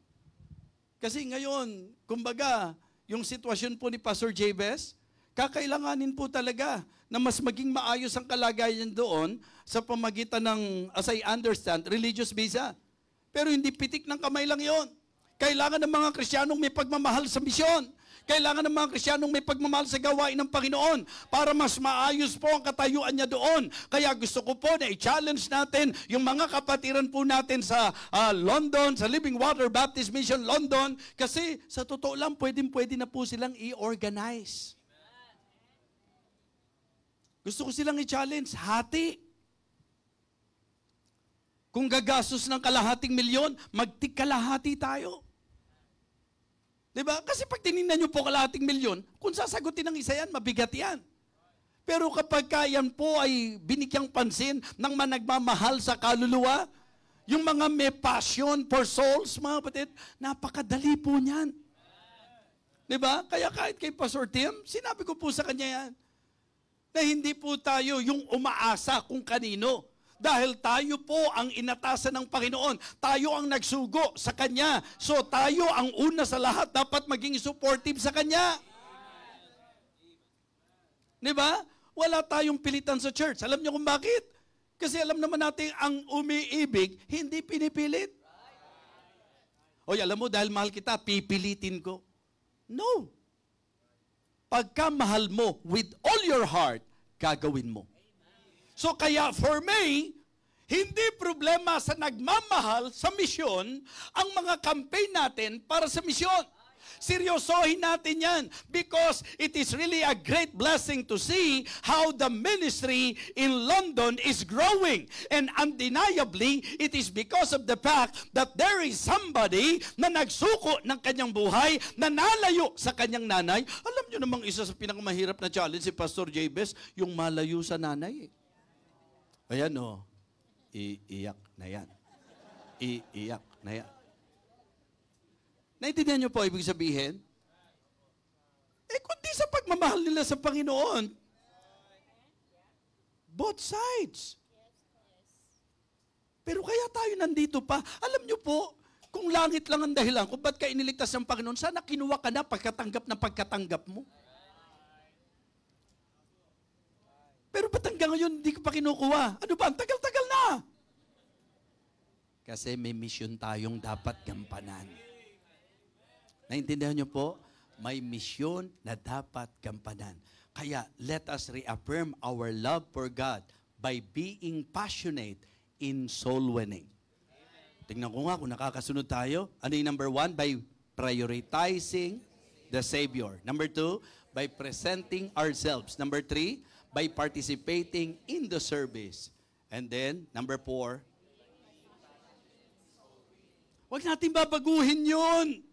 Kasi ngayon, kumbaga, yung sitwasyon po ni Pastor Jabez, kakailanganin po talaga na mas maging maayos ang kalagayan doon sa pamagitan ng, as I understand, religious visa. Pero hindi pitik ng kamay lang yon. Kailangan ng mga Kristiyanong may pagmamahal sa misyon. Kailangan ng mga Kristiyanong may pagmamahal sa gawain ng Panginoon para mas maayos po ang katayuan niya doon. Kaya gusto ko po na i-challenge natin yung mga kapatiran po natin sa London, sa Living Water Baptist Mission London, kasi sa totoo lang, pwede na po silang i-organize. Gusto ko silang i-challenge, hati. Kung gagastos ng $250,000, magtig-kalahati tayo. Diba? Kasi pag tinignan nyo po $250,000, kung sasagutin ng isa yan, mabigat yan. Pero kapag yan po ay binigyang pansin ng nagmamahal sa kaluluwa, yung mga may passion for souls, mga kapatid, napakadali po niyan. Diba? Kaya kahit kay Pastor Tim, sinabi ko po sa kanya yan, na hindi po tayo yung umaasa kung kanino. Dahil tayo po ang inatasan ng Panginoon. Tayo ang nagsugo sa Kanya. So tayo ang una sa lahat dapat maging supportive sa Kanya. Diba? Wala tayong pilitan sa church. Alam niyo kung bakit? Kasi alam naman natin ang umiibig, hindi pinipilit. Oy, alam mo, dahil mahal kita, pipilitin ko. No. Pagka mahal mo with all your heart, gagawin mo. So kaya for me, hindi problema sa nagmamahal sa misyon ang mga campaign natin para sa misyon. Seryosohin natin yan because it is really a great blessing to see how the ministry in London is growing. And undeniably, it is because of the fact that there is somebody na nagsuko ng kanyang buhay, na nalayo sa kanyang nanay. Alam nyo namang isa sa pinakamahirap na challenge si Pastor Jabez, yung malayo sa nanay. Ayan o, iiyak na yan. Iiyak na yan. Naintindihan niyo po ibig sabihin? Kundi sa pagmamahal nila sa Panginoon. Both sides. Pero kaya tayo nandito pa. Alam niyo po, kung langit lang ang dahilan, kung ba't ka iniligtas ng Panginoon, sana kinuha ka na pagkatanggap mo. Pero ba't hanggang ngayon hindi ko pa kinukuha? Ano ba? Ang tagal-tagal na. Kasi may mission tayong dapat gampanan. Naintindihan niyo po? May misyon na dapat gampanan. Kaya let us reaffirm our love for God by being passionate in soul winning. Tingnan ko nga kung nakakasunod tayo. Ano yung number 1? By prioritizing the Savior. Number 2, by presenting ourselves. Number 3, by participating in the service. And then, number 4, huwag natin babaguhin yun.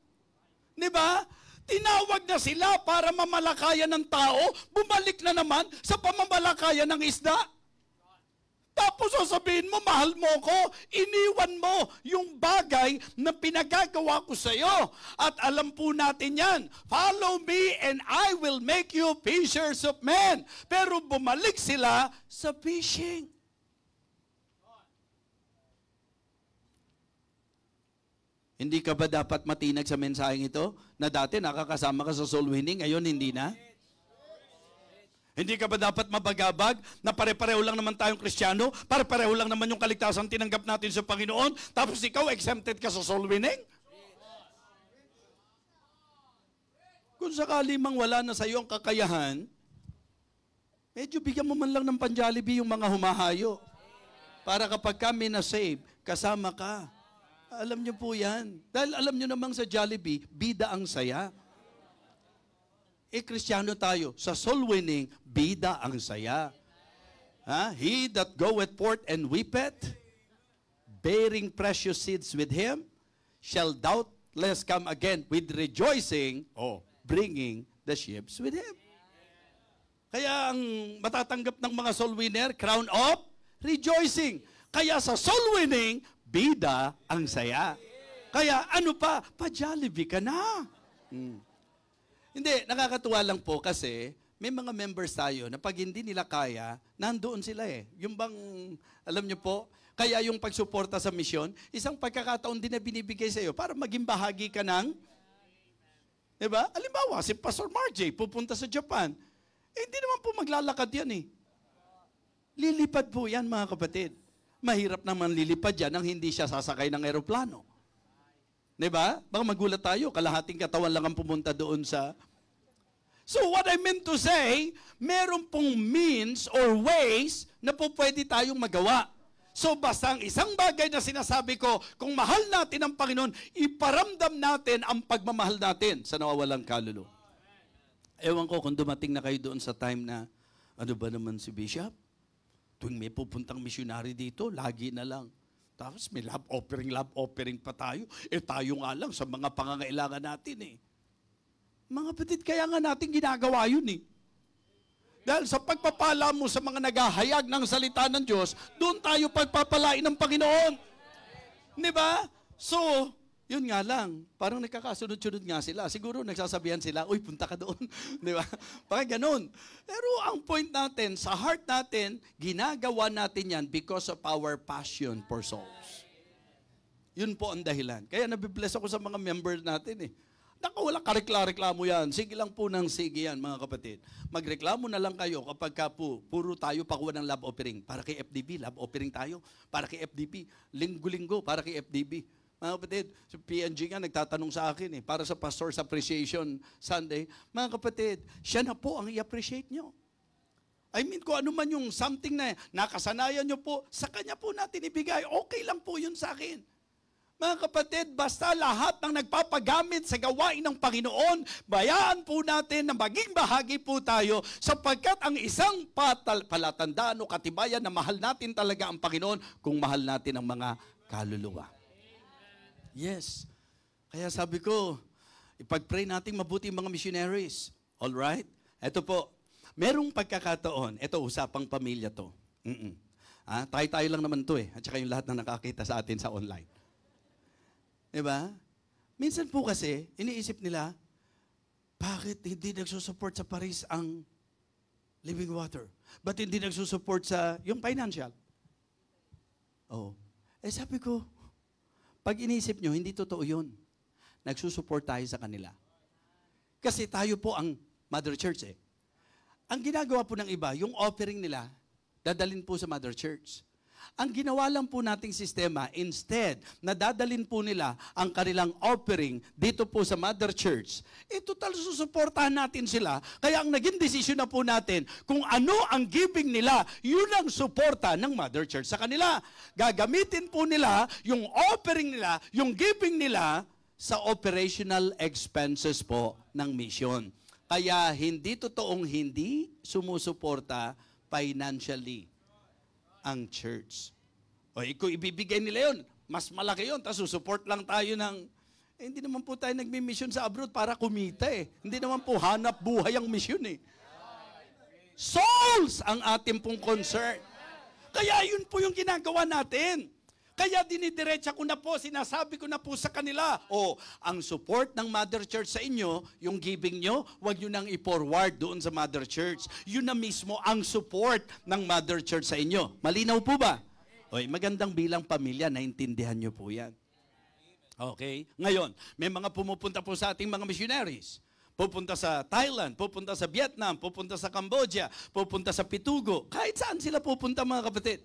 Diba? Tinawag na sila para mamalakayan ng tao, bumalik na naman sa pamamalakayan ng isda. Tapos sasabihin mo, mahal mo ko, iniwan mo yung bagay na pinagagawa ko sa iyo. At alam po natin yan, follow me and I will make you fishers of men. Pero bumalik sila sa fishing. Hindi ka ba dapat matinag sa mensaheng ito? Na dati nakakasama ka sa soul winning, ngayon hindi na? Hindi ka ba dapat mabagabag na pare-pareho lang naman tayong Kristiyano, pare-pareho lang naman yung kaligtasan tinanggap natin sa Panginoon, tapos ikaw exempted ka sa soul winning? Kung sakali mang wala na sa iyo ang kakayahan, medyo bigyan mo man lang ng pan-Jollibee yung mga humahayo. Para kapag kami na-save, kasama ka. Alam niyo po yan. Dahil alam niyo namang sa Jollibee, bida ang saya. Kristiyano tayo. Sa soul winning, bida ang saya. He that goeth forth and weepeth, bearing precious seeds with him, shall let's come again with rejoicing, bringing the sheep with Him. Kaya ang matatanggap ng mga soul winner, crown of rejoicing. Kaya sa soul winning, bida ang saya. Kaya ano pa? Pa-Jollibee ka na. Hindi, nakakatuwa lang po kasi may mga members tayo na pag hindi nila kaya, nandoon sila eh. Yung bang, alam nyo po, kaya yung pagsuporta sa misyon, isang pagkakataon din na binibigay sa iyo para maging bahagi ka ng, diba? Halimbawa, si Pastor Marjay pupunta sa Japan. Hindi naman po maglalakad yan eh. Lilipad po yan mga kapatid. Mahirap naman lilipad yan nang hindi siya sasakay ng eroplano. Diba? Baka magulat tayo, kalahating katawan lang ang pumunta doon sa... So what I meant to say, meron pong means or ways na po pwede tayong magawa. So basta ang isang bagay na sinasabi ko, kung mahal natin ang Panginoon, iparamdam natin ang pagmamahal natin sa nawawalang kaluluwa. Ewan ko kung dumating na kayo doon sa time na, ano ba naman si Bishop? Tuwing may pupuntang missionary dito, lagi na lang. Tapos may love offering pa tayo. Tayo nga lang sa mga pangangailangan natin eh. Mga kapatid, kaya nga natin ginagawa yun eh. Dahil sa pagpapala mo sa mga naghahayag ng salita ng Diyos, doon tayo pagpapalain ng Panginoon. Di ba? So, yun nga lang. Parang nagkakasunod-sunod nga sila. Siguro nagsasabihan sila, uy, punta ka doon. Di ba? Parang ganun. Pero ang point natin, sa heart natin, ginagawa natin yan because of our passion for souls. Yun po ang dahilan. Kaya nabibless ako sa mga member natin eh. Naku, wala karekla-reklamo yan. Sige lang po ng sige yan, mga kapatid. Magreklamo na lang kayo kapag ka po, puro tayo pakuha ng love offering. Para kay FDB, love offering tayo. Para kay FDB, linggo-linggo, para kay FDB. Mga kapatid, si PNG nga nagtatanong sa akin para sa Pastor's Appreciation Sunday. Mga kapatid, siya na po ang i-appreciate nyo. I mean, kung ano man yung something na nakasanayan nyo po, sa kanya po natin ibigay. Okay lang po yun sa akin. Mga kapatid, basta lahat ng nagpapagamit sa gawain ng Panginoon, bayaan po natin na maging bahagi po tayo sapagkat ang isang palatandaan o katibayan na mahal natin talaga ang Panginoon kung mahal natin ang mga kaluluwa. Yes. Kaya sabi ko, ipag-pray natin mabuti ang mga missionaries. Alright? Ito po, merong pagkakataon, ito usapang pamilya to. Tayo-tayo lang naman to eh, at saka yung lahat na nakakita sa atin sa online. Diba? Minsan po kasi, iniisip nila, bakit hindi nagsusupport sa Paris ang Living Water? Ba't hindi nagsusupport sa yung financial? Oh. Sabi ko, pag iniisip nyo, hindi totoo yun. Nagsusupport tayo sa kanila. Kasi tayo po ang Mother Church eh. Ang ginagawa po ng iba, yung offering nila, dadalhin po sa Mother Church. Ang ginawa lang po nating sistema, instead na dadalhin po nila ang kanilang offering dito po sa Mother Church, total susuportahan natin sila. Kaya ang naging desisyon na po natin, kung ano ang giving nila, yun ang suporta ng Mother Church sa kanila. Gagamitin po nila yung offering nila, yung giving nila sa operational expenses po ng mission. Kaya hindi totoong hindi sumusuporta financially ang church. Kung ibibigay nila yun, mas malaki yun, tapos support lang tayo ng, hindi naman po tayo nagmi-mission sa abroad para kumita eh. Hindi naman po hanap buhay ang mission eh. Souls ang ating pong concern. Kaya yun po yung ginagawa natin. Kaya dinidiretsa ko na po, sinasabi ko na po sa kanila, ang support ng Mother Church sa inyo, yung giving nyo, huwag nyo nang i-forward doon sa Mother Church. Yun na mismo ang support ng Mother Church sa inyo. Malinaw po ba? Magandang bilang pamilya, naintindihan nyo po yan. Okay? Ngayon, may mga pumupunta po sa ating mga missionaries. Pupunta sa Thailand, pupunta sa Vietnam, pupunta sa Cambodia, pupunta sa Pitugo. Kahit saan sila pupunta mga kapatid.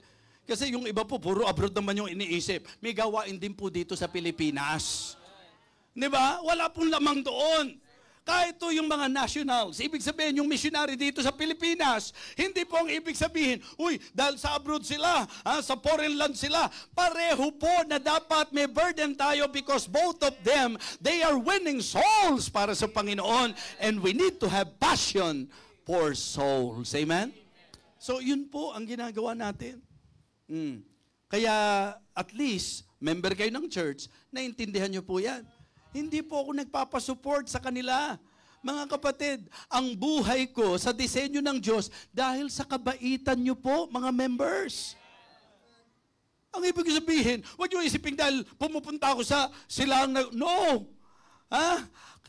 Kasi yung iba po, puro abroad naman yung iniisip. May gawain din po dito sa Pilipinas. Di ba? Wala pong lamang doon. Kahit to yung mga nationals, ibig sabihin yung missionary dito sa Pilipinas, hindi po ang ibig sabihin, dahil sa abroad sila, sa foreign land sila, pareho po na dapat may burden tayo because both of them, they are winning souls para sa Panginoon and we need to have passion for souls. Amen? So yun po ang ginagawa natin. Kaya at least, member kayo ng church, naintindihan nyo po yan. Hindi po ako nagpapasupport sa kanila. Mga kapatid, ang buhay ko sa disenyo ng Diyos dahil sa kabaitan nyo po, mga members. Ang ibig sabihin, huwag nyo isipin dahil pumupunta ako sa silang no! Ha?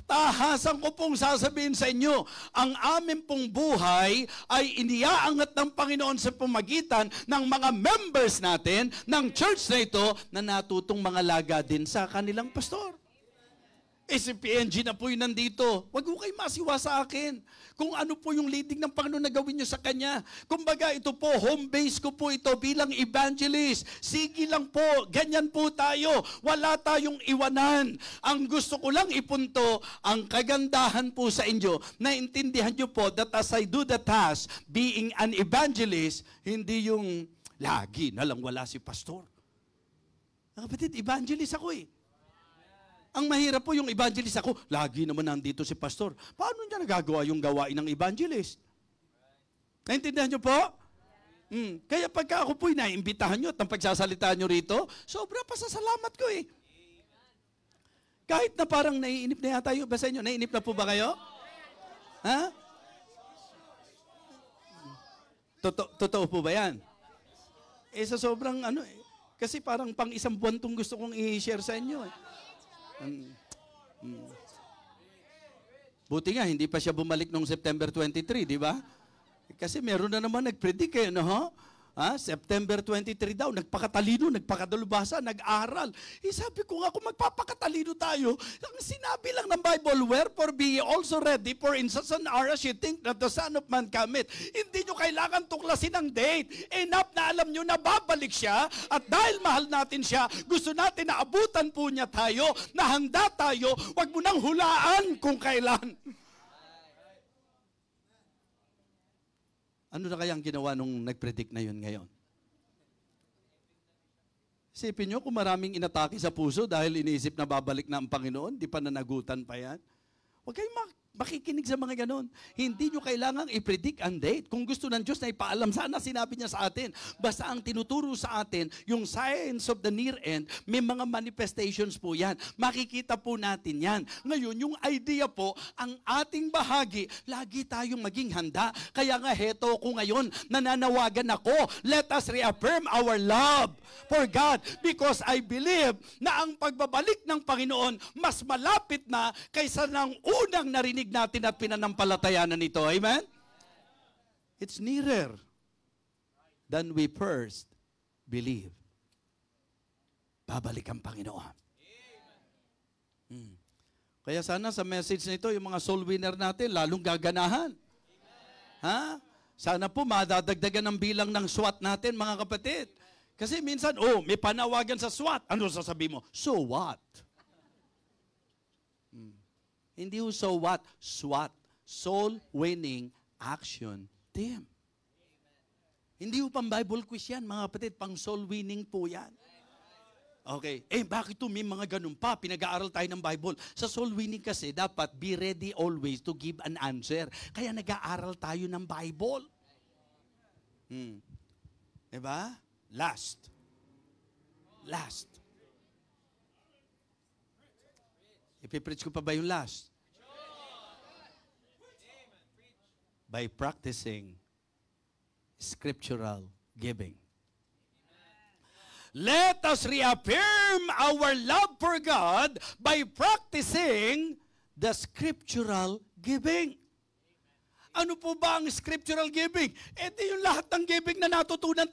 Tahasan ko pong sasabihin sa inyo, ang amin pong buhay ay iniaangat ng Panginoon sa pamagitan ng mga members natin, ng church na ito, na natutong mga laga din sa kanilang pastor. Si PNG na po yun nandito. Huwag ko kayo masiwa sa akin. Kung ano po yung leading ng Panginoon na gawin nyo sa Kanya. Kumbaga, ito po, home base ko po ito bilang evangelist. Sige lang po, ganyan po tayo. Wala tayong iwanan. Ang gusto ko lang ipunto, ang kagandahan po sa inyo, naintindihan nyo po that as I do the task, being an evangelist, hindi yung lagi na lang wala si pastor. Kapatid, evangelist ako eh. Ang mahirap po yung evangelist ako, lagi naman nandito si pastor. Paano niya nagagawa yung gawain ng evangelist? Naintindihan niyo po? Kaya pagka ako po'y naimbitahan niyo at ang pagsasalitaan niyo rito, sobra pasasalamat ko eh. Kahit na parang naiinip na yata yung basa niyo, naiinip na po ba kayo? Ha? Totoo po ba yan? Sa sobrang kasi parang pang isang buwan tong gusto kong i-share sa inyo eh. Buti nga, hindi pa siya bumalik noong September 23, di ba? Kasi meron na naman nag-predict eh, no? September 23 daw, nagpakatalino, nagpakadalubhasa, nag-aral. Sabi ko nga, kung magpapakatalino tayo, ang sinabi lang ng Bible, wherefore be ye also ready, for in such an hour as you think that the Son of Man cometh. Hindi nyo kailangan tuklasin ang date. Enough na alam nyo na babalik siya, at dahil mahal natin siya, gusto natin na abutan po niya tayo, na handa tayo, wag mo nang hulaan kung kailan. Ano na kaya ang ginawa nung nag-predict na yun ngayon? Isipin nyo kung maraming inatake sa puso dahil iniisip na babalik na ang Panginoon, di pa nanagutan pa yan. Huwag kayong makikinig sa mga ganon. Hindi nyo kailangang i-predict ang date. Kung gusto ng Diyos na ipaalam, sana sinabi niya sa atin. Basta ang tinuturo sa atin, yung signs of the near end, may mga manifestations po yan. Makikita po natin yan. Ngayon, yung idea po, ang ating bahagi, lagi tayong maging handa. Kaya nga, heto ko ngayon, nananawagan ako, let us reaffirm our love for God because I believe na ang pagbabalik ng Panginoon mas malapit na kaysa ng unang narinig natin at pinanampalatayanan nito. Amen? It's nearer than we first believe. Babalik ang Panginoon. Kaya sana sa message nito, yung mga soul winner natin, lalong gaganahan. Ha? Sana po madadagdagan ng bilang ng SWAT natin, mga kapatid. Kasi minsan, may panawagan sa SWAT. Ano sasabihin mo? So what? Hindi ho so what? SWAT. Soul Winning Action Team. Hindi ho pang Bible quiz yan, mga kapatid. Pang soul winning po yan. Okay. Bakit may mga ganun pa? Pinag-aaral tayo ng Bible. Sa soul winning kasi, dapat be ready always to give an answer. Kaya nag-aaral tayo ng Bible. Diba? Last. Ipipreach ko pa ba yung last? By practicing scriptural giving. Let us reaffirm our love for God by practicing the scriptural giving. Ano po ba ang scriptural giving? Ito yung lahat ng giving na natutunan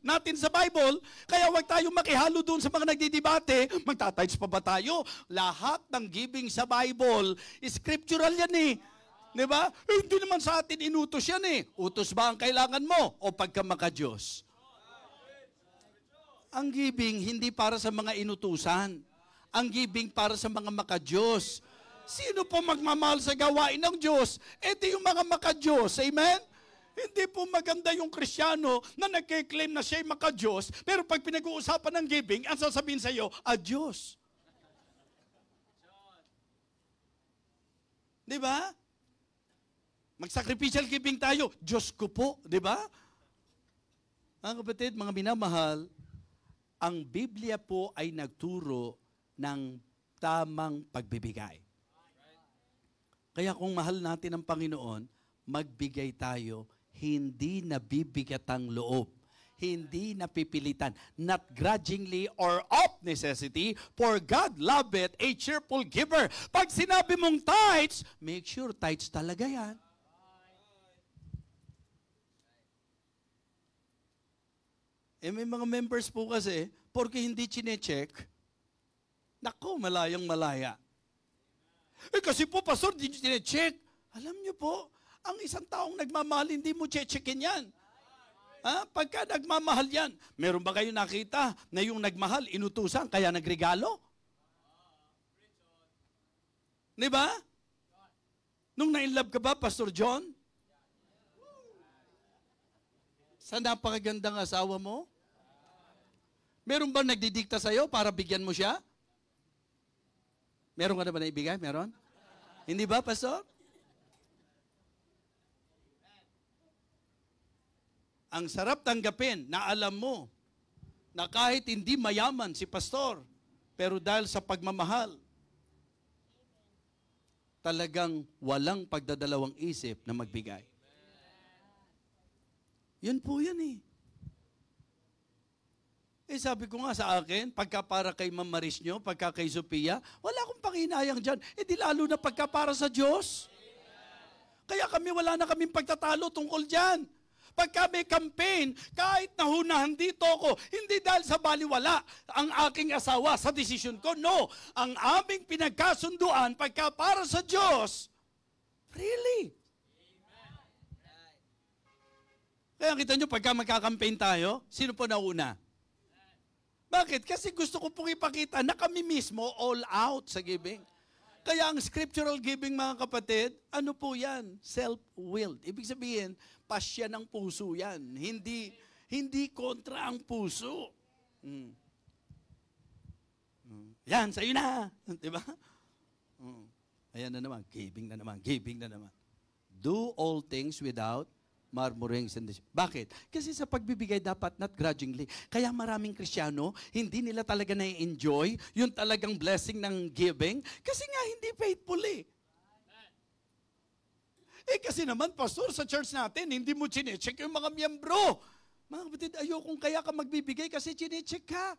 natin sa Bible. Kaya huwag tayong makihalo doon sa mga nagdidebate. Magtatides pa ba tayo? Lahat ng giving sa Bible, scriptural yan eh. Diba? Hindi naman sa atin inutos yan eh. Utos ba ang kailangan mo o pagkamaka-Diyos? Ang giving hindi para sa mga inutusan. Ang giving para sa mga maka-Diyos. Sino po magmamahal sa gawain ng Diyos? Ito yung mga maka-Diyos. Amen? Hindi po maganda yung Kristyano na nagkiklaim na siya'y maka-Diyos, pero pag pinag-uusapan ng giving, ang sasabihin sa iyo, Diyos. Di ba? Mag-sacrificial giving tayo, Diyos ko po. Di ba? Mga kapatid, mga minamahal, ang Biblia po ay nagturo ng tamang pagbibigay. Kaya kung mahal natin ang Panginoon, magbigay tayo, hindi nabibigat ang loob. Hindi napipilitan, not grudgingly or of necessity, for God loveth a cheerful giver. Pag sinabi mong tithes, make sure tithes talaga yan. May mga members po kasi, porque hindi chinecheck, naku, malayang malaya. Kasi po, pastor, hindi chinecheck. Alam niyo po, ang isang taong nagmamahal, hindi mo checkin yan. Pagka nagmamahal yan, meron ba kayo nakita na yung nagmahal, inutusan, kaya nagregalo? Di ba? Nung na-inlove ka ba, Pastor John? Sa napakagandang asawa mo? Meron ba nagdidikta sa'yo para bigyan mo siya? Meron ka na ba naibigay? Meron? Hindi ba, Pastor? Ang sarap tanggapin na alam mo na kahit hindi mayaman si pastor, pero dahil sa pagmamahal, talagang walang pagdadalawang isip na magbigay. Yan po yan eh. Sabi ko nga sa akin, pagka para kay Ma'am Maris nyo, pagka kay Sophia, wala akong panginayang dyan. Di lalo na pagka para sa Diyos. Kaya kami, wala na kaming pagtatalo tungkol dyan. Pagka may campaign, kahit nahunahan dito ako, hindi dahil sa baliwala ang aking asawa sa desisyon ko. No, ang aming pinagkasunduan pagka para sa Diyos. Really? Kaya kita nyo, pagka magkakampaign tayo, sino po nauna? Bakit? Kasi gusto ko pong ipakita na kami mismo all out sa giving. Kaya ang scriptural giving, mga kapatid, ano po yan? Self-willed. Ibig sabihin, pasya ng puso yan. Hindi kontra ang puso. Yan, sa'yo na. Diba? Ayan na naman, giving na naman. Do all things without murmurings and bakit? Kasi sa pagbibigay dapat not grudgingly. Kaya maraming Kristiyano, hindi nila talaga na-enjoy yung talagang blessing ng giving kasi nga hindi faithful eh. Kasi naman, pastor, sa church natin, hindi mo chinecheck yung mga miyembro. Mga kapatid, ayokong kaya ka magbibigay kasi chinecheck ka.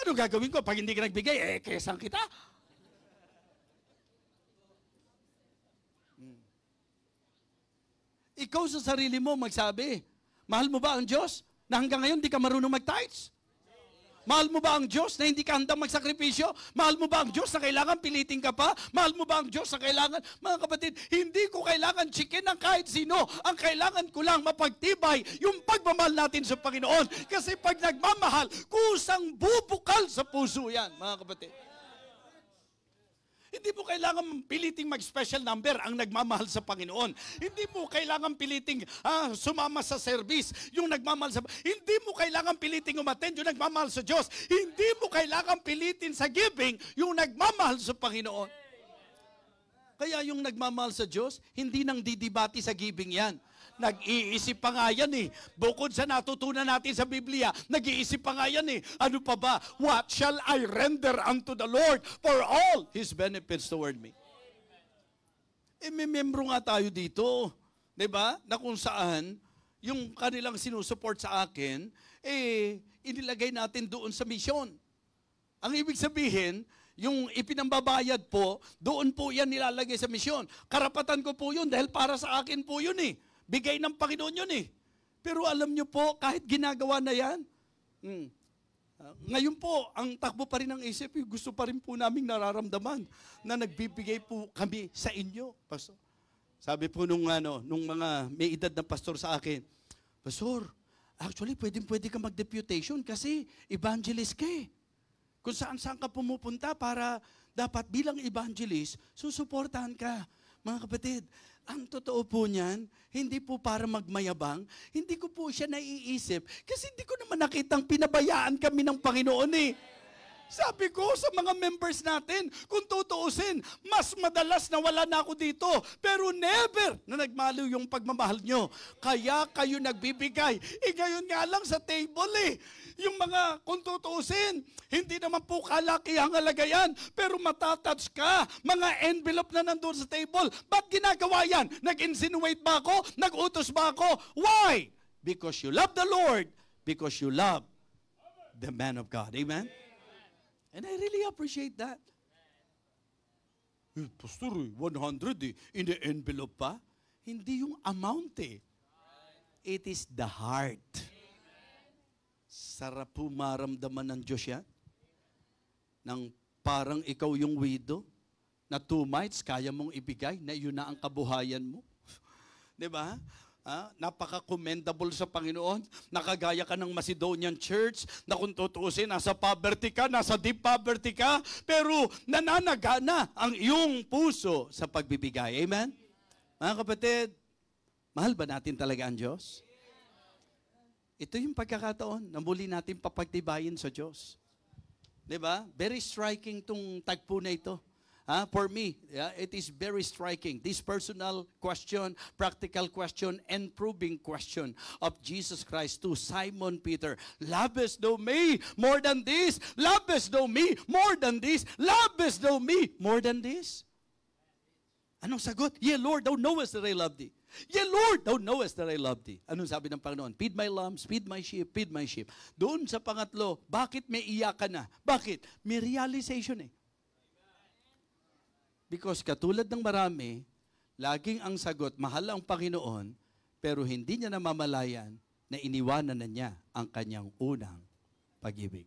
Ano gagawin ko pag hindi ka nagbigay? Kesan kita. Ikaw sa sarili mo magsabi, mahal mo ba ang Diyos na hanggang ngayon di ka marunong mag-tithes? Mahal mo ba ang Diyos na hindi ka handang magsakripisyo? Mahal mo ba ang Diyos na kailangan pilitin ka pa? Mahal mo ba ang Diyos na kailangan? Mga kapatid, hindi ko kailangan chicken ng kahit sino. Ang kailangan ko lang mapagtibay yung pagmamahal natin sa Panginoon. Kasi pag nagmamahal, kusang bubukal sa puso yan, mga kapatid. Hindi mo kailangan piliting mag-special number ang nagmamahal sa Panginoon. Hindi mo kailangan piliting sumama sa service yung nagmamahal sa Hindi mo kailangan piliting umattend yung nagmamahal sa Diyos. Hindi mo kailangan pilitin sa giving yung nagmamahal sa Panginoon. Kaya yung nagmamahal sa Diyos, hindi nang didibati sa giving yan. Nag-iisip pa nga yan eh. Bukod sa natutunan natin sa Biblia, nag-iisip pa nga yan eh. Ano pa ba? What shall I render unto the Lord for all His benefits toward me? May membro nga tayo dito. Diba? Na kung saan, yung kanilang sinusuport sa akin, inilagay natin doon sa misyon. Ang ibig sabihin, yung ipinambabayad po, doon po yan nilalagay sa misyon. Karapatan ko po yun dahil para sa akin po yun eh. Bigay ng Panginoon yun eh. Pero alam nyo po, kahit ginagawa na yan, ngayon po, ang takbo pa rin ng isip, gusto pa rin po naming nararamdaman na nagbibigay po kami sa inyo. Pastor. Sabi po nung mga may edad na pastor sa akin, Pastor, actually, pwede ka mag-deputation kasi evangelist ka eh. Kung saan-saan ka pumupunta para dapat bilang evangelist, susuportahan ka. Mga kapatid, ang totoo po niyan, hindi po para magmayabang, hindi ko po siya naiisip kasi hindi ko naman nakitang pinabayaan kami ng Panginoon eh. Sabi ko sa mga members natin, kung tutuusin, mas madalas na wala na ako dito. Pero never na nagmaliw yung pagmamahal nyo. Kaya kayo nagbibigay. Ngayon nga lang sa table Yung mga, kung tutuusin, hindi naman po kalakihang halaga yan. Pero matatouch ka. Mga envelope na nandun sa table. Ba't ginagawa yan? Nag-insinuate ba ako? Nag-utos ba ako? Why? Because you love the Lord. Because you love the man of God. Amen? And I really appreciate that. Pastor, 100 in the envelope pa? Hindi yung amount It is the heart. Sarap po maramdaman ng Diyos yan. Nang parang ikaw yung widow, na 2 mites kaya mong ibigay, na yun na ang kabuhayan mo. Diba? Napaka-commendable sa Panginoon. Nakagaya ka ng Macedonian Church na kung tutuusin, nasa poverty ka, nasa deep poverty ka, pero nananagana ang iyong puso sa pagbibigay. Amen? Mga kapatid, mahal ba natin talaga ang Diyos? Ito yung pagkakataon na muli natin papagtibayin sa Diyos. Diba? Very striking tong tagpo na ito. For me, it is very striking. This personal question, practical question, and proving question of Jesus Christ to Simon Peter. Lovest thou me more than this? Lovest thou me more than this? Lovest thou me more than this? Anong sagot? Yeah, Lord, thou knowest that I love thee. Yeah, Lord, thou knowest that I love thee. Anong sabi ng Panginoon? Feed my lambs, feed my sheep, feed my sheep. Doon sa pangatlo, bakit may iyakan na? Bakit? May realization Because katulad ng marami, laging ang sagot, mahal ang Panginoon, pero hindi niya namamalayan na iniwanan na niya ang kanyang unang pag-ibig.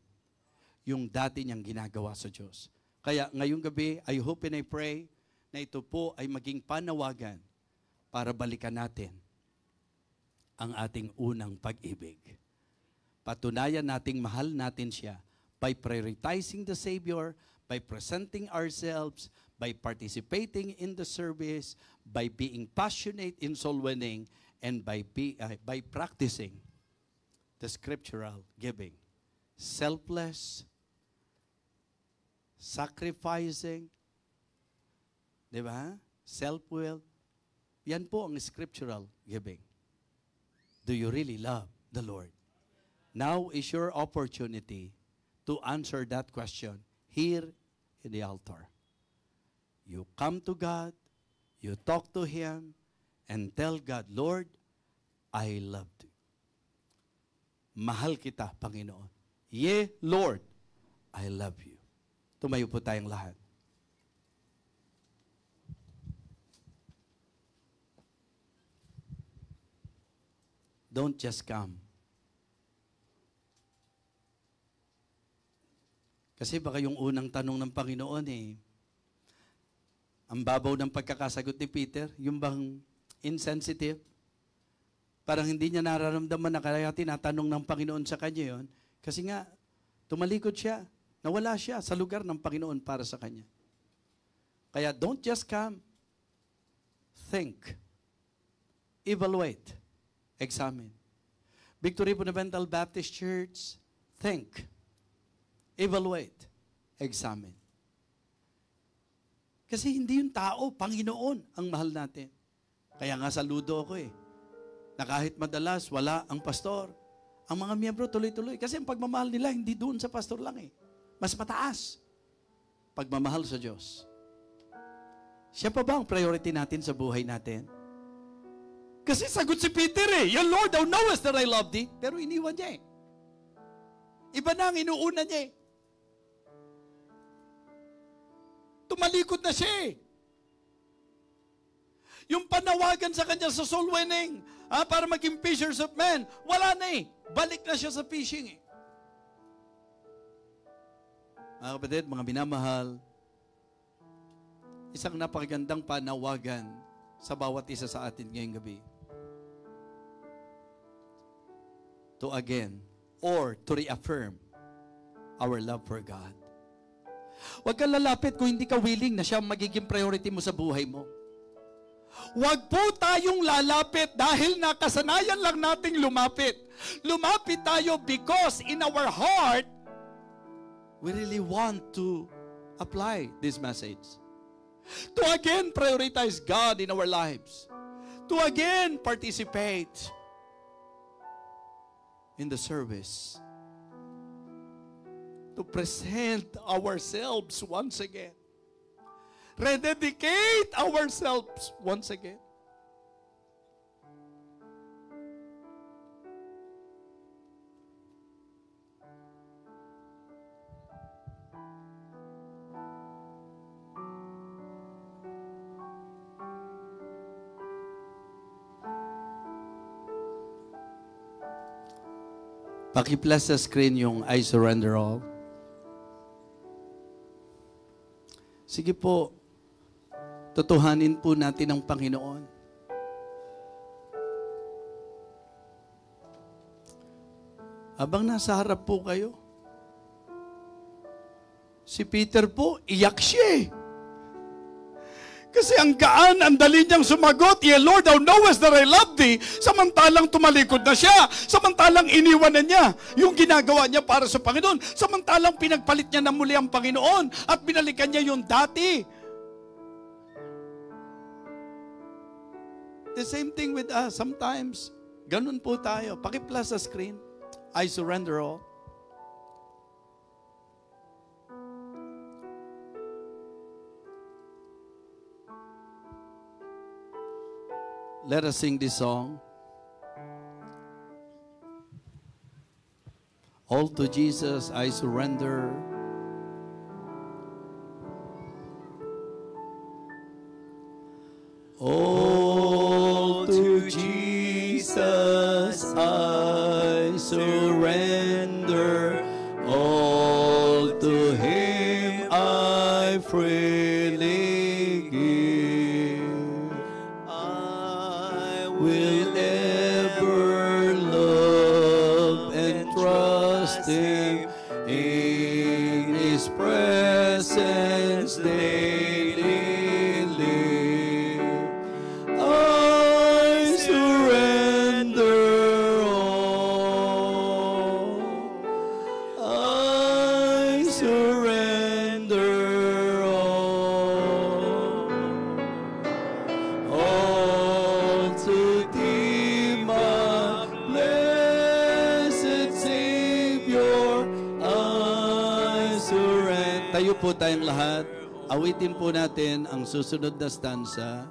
Yung dati niyang ginagawa sa Diyos. Kaya ngayong gabi, I hope and I pray na ito po ay maging panawagan para balikan natin ang ating unang pag-ibig. Patunayan nating mahal natin siya by prioritizing the Savior, by presenting ourselves, by participating in the service, by being passionate in soul winning, and by practicing the scriptural giving. Selfless, sacrificing, di ba? Self-will. Yan po ang scriptural giving. Do you really love the Lord? Now is your opportunity to answer that question here in the altar. You come to God, you talk to Him, and tell God, Lord, I love you. Mahal kita, Panginoon. Yeah, Lord, I love you. Tumayo po tayong lahat. Don't just come. Kasi baka yung unang tanong ng Panginoon ang babaw ng pagkakasagot ni Peter, yung bang insensitive, parang hindi niya nararamdaman na kaya tinatanong ng Panginoon sa kanya yon. Kasi nga, tumalikod siya, nawala siya sa lugar ng Panginoon para sa kanya. Kaya don't just come, think, evaluate, examine. Victory Fundamental Baptist Church, think, evaluate, examine. Kasi hindi yung tao, Panginoon ang mahal natin. Kaya nga saludo ako na kahit madalas wala ang pastor, ang mga miyembro tuloy-tuloy. Kasi ang pagmamahal nila hindi doon sa pastor lang Mas mataas. Pagmamahal sa Diyos. Siya pa ba ang priority natin sa buhay natin? Kasi sagot si Peter Yeah, Lord, thou knowest that I love thee. Pero iniwan niya Iba na ang inuuna niya Tumalikod na siya Yung panawagan sa kanya sa soul winning, para maging fishers of men, wala na Balik na siya sa fishing Mga kapatid, mga minamahal, isang napakagandang panawagan sa bawat isa sa atin ngayong gabi. To again, or to reaffirm our love for God. Huwag kang lalapit kung hindi ka willing na siya magiging priority mo sa buhay mo. Huwag po tayong lalapit dahil nakasanayan lang nating lumapit. Lumapit tayo because in our heart, we really want to apply this message. To again prioritize God in our lives. To again participate in the service. To present ourselves once again. Rededicate ourselves once again. Paki-plus sa screen yung I surrender all. Sige po, tutuhanin po natin ang Panginoon. Habang nasa harap po kayo, si Peter po, iyak siya eh. Kasi ang gaan, ang dali niyang sumagot, "Yea, Lord, thou knowest that I love thee." Samantalang tumalikod na siya. Samantalang iniwan na niya yung ginagawa niya para sa Panginoon. Samantalang pinagpalit niya na muli ang Panginoon at binalikan niya yung dati. The same thing with us. Sometimes, ganun po tayo. Paki-plus sa screen. I surrender all. Let us sing this song. All to Jesus I surrender. All to Jesus I surrender. All to Him I freely give. I will ever love and trust Him in His presence daily live. I surrender all. I surrender all. All to Thee, my blessed Savior, I surrender. Tayo po tayong lahat. Awitin po natin ang susunod na stanza.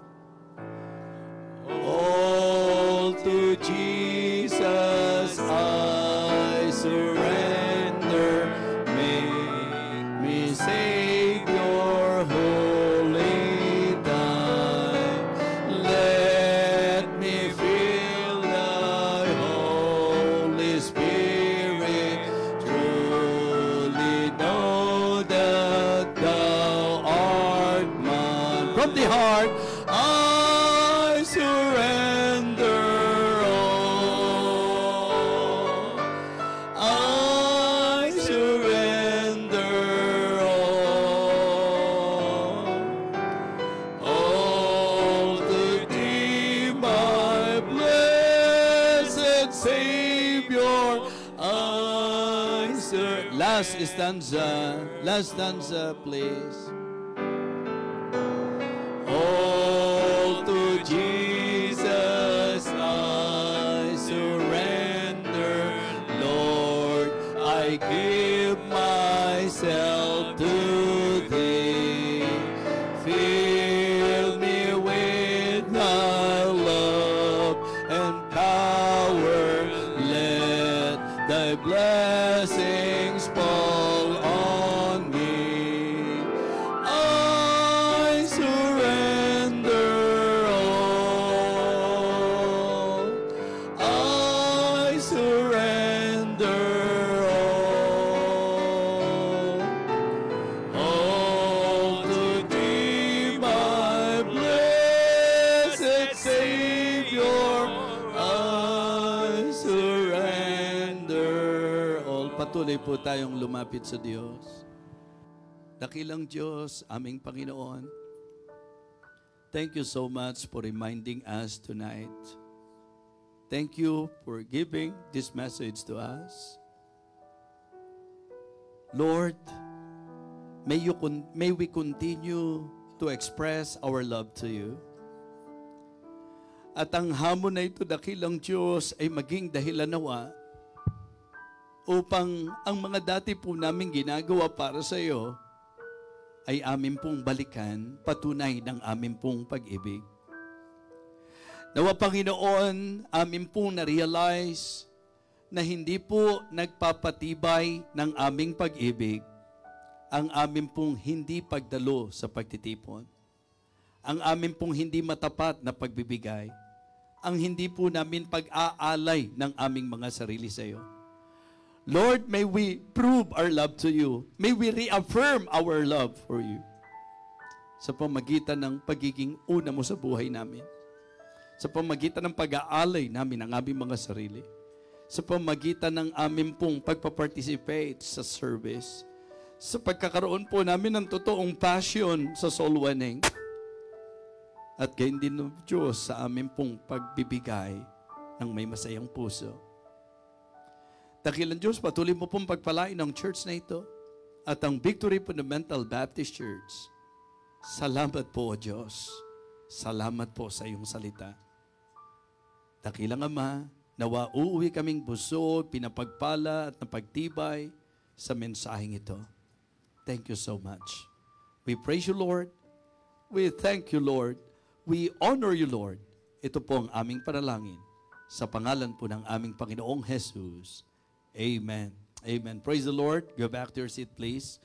All to Jesus I surrender. Make me Savior, holy thine. Let me feel Thy Holy Spirit. Truly know that Thou art mine. From the heart, I surrender all. I surrender all. All to Thee, my blessed Savior, I surrender. Last stanza, please. All to Jesus I surrender. Lord, I give myself to Thee. Fill me with Thy love and power. Let Thy blessings fall on me. I surrender all. I surrender all. All to Thee, my blessed Savior, I surrender all. Patuloy po tayong lumapit sa Diyos. Dakilang Diyos, aming Panginoon, thank you so much for reminding us tonight. Thank you for giving this message to us. Lord, may we continue to express our love to you. At ang hamon na ito, dakilang Diyos, ay maging dahilan nawa upang ang mga dati po namin ginagawa para sa iyo ay amin pong balikan, patunay ng amin pong pag-ibig. Nawa Panginoon, amin pong na-realize na hindi po nagpapatibay ng aming pag-ibig ang amin pong hindi pagdalo sa pagtitipon, ang amin pong hindi matapat na pagbibigay, ang hindi po namin pag-aalay ng aming mga sarili sa iyo. Lord, may we prove our love to you. May we reaffirm our love for you sa pamagitan ng pagiging una mo sa buhay namin, sa pamagitan ng pag-aalay namin ng aming mga sarili, sa pamagitan ng aming pong pagpaparticipate sa service, sa pagkakaroon po namin ng totoong passion sa soul winning, at gayon din ng Diyos sa amin pong pagbibigay ng may masayang puso. Dakilang Diyos, patuloy mo pong pagpalain ng church na ito at ang Victory Fundamental Baptist Church. Salamat po, O Diyos. Salamat po sa iyong salita. Dakilang Ama, nawa uuwi kaming busog, pinapagpala at napagtibay sa mensaheng ito. Thank you so much. We praise you, Lord. We thank you, Lord. We honor you, Lord. Ito po ang aming panalangin sa pangalan po ng aming Panginoong Jesus. Amen. Amen. Praise the Lord. Go back to your seat, please.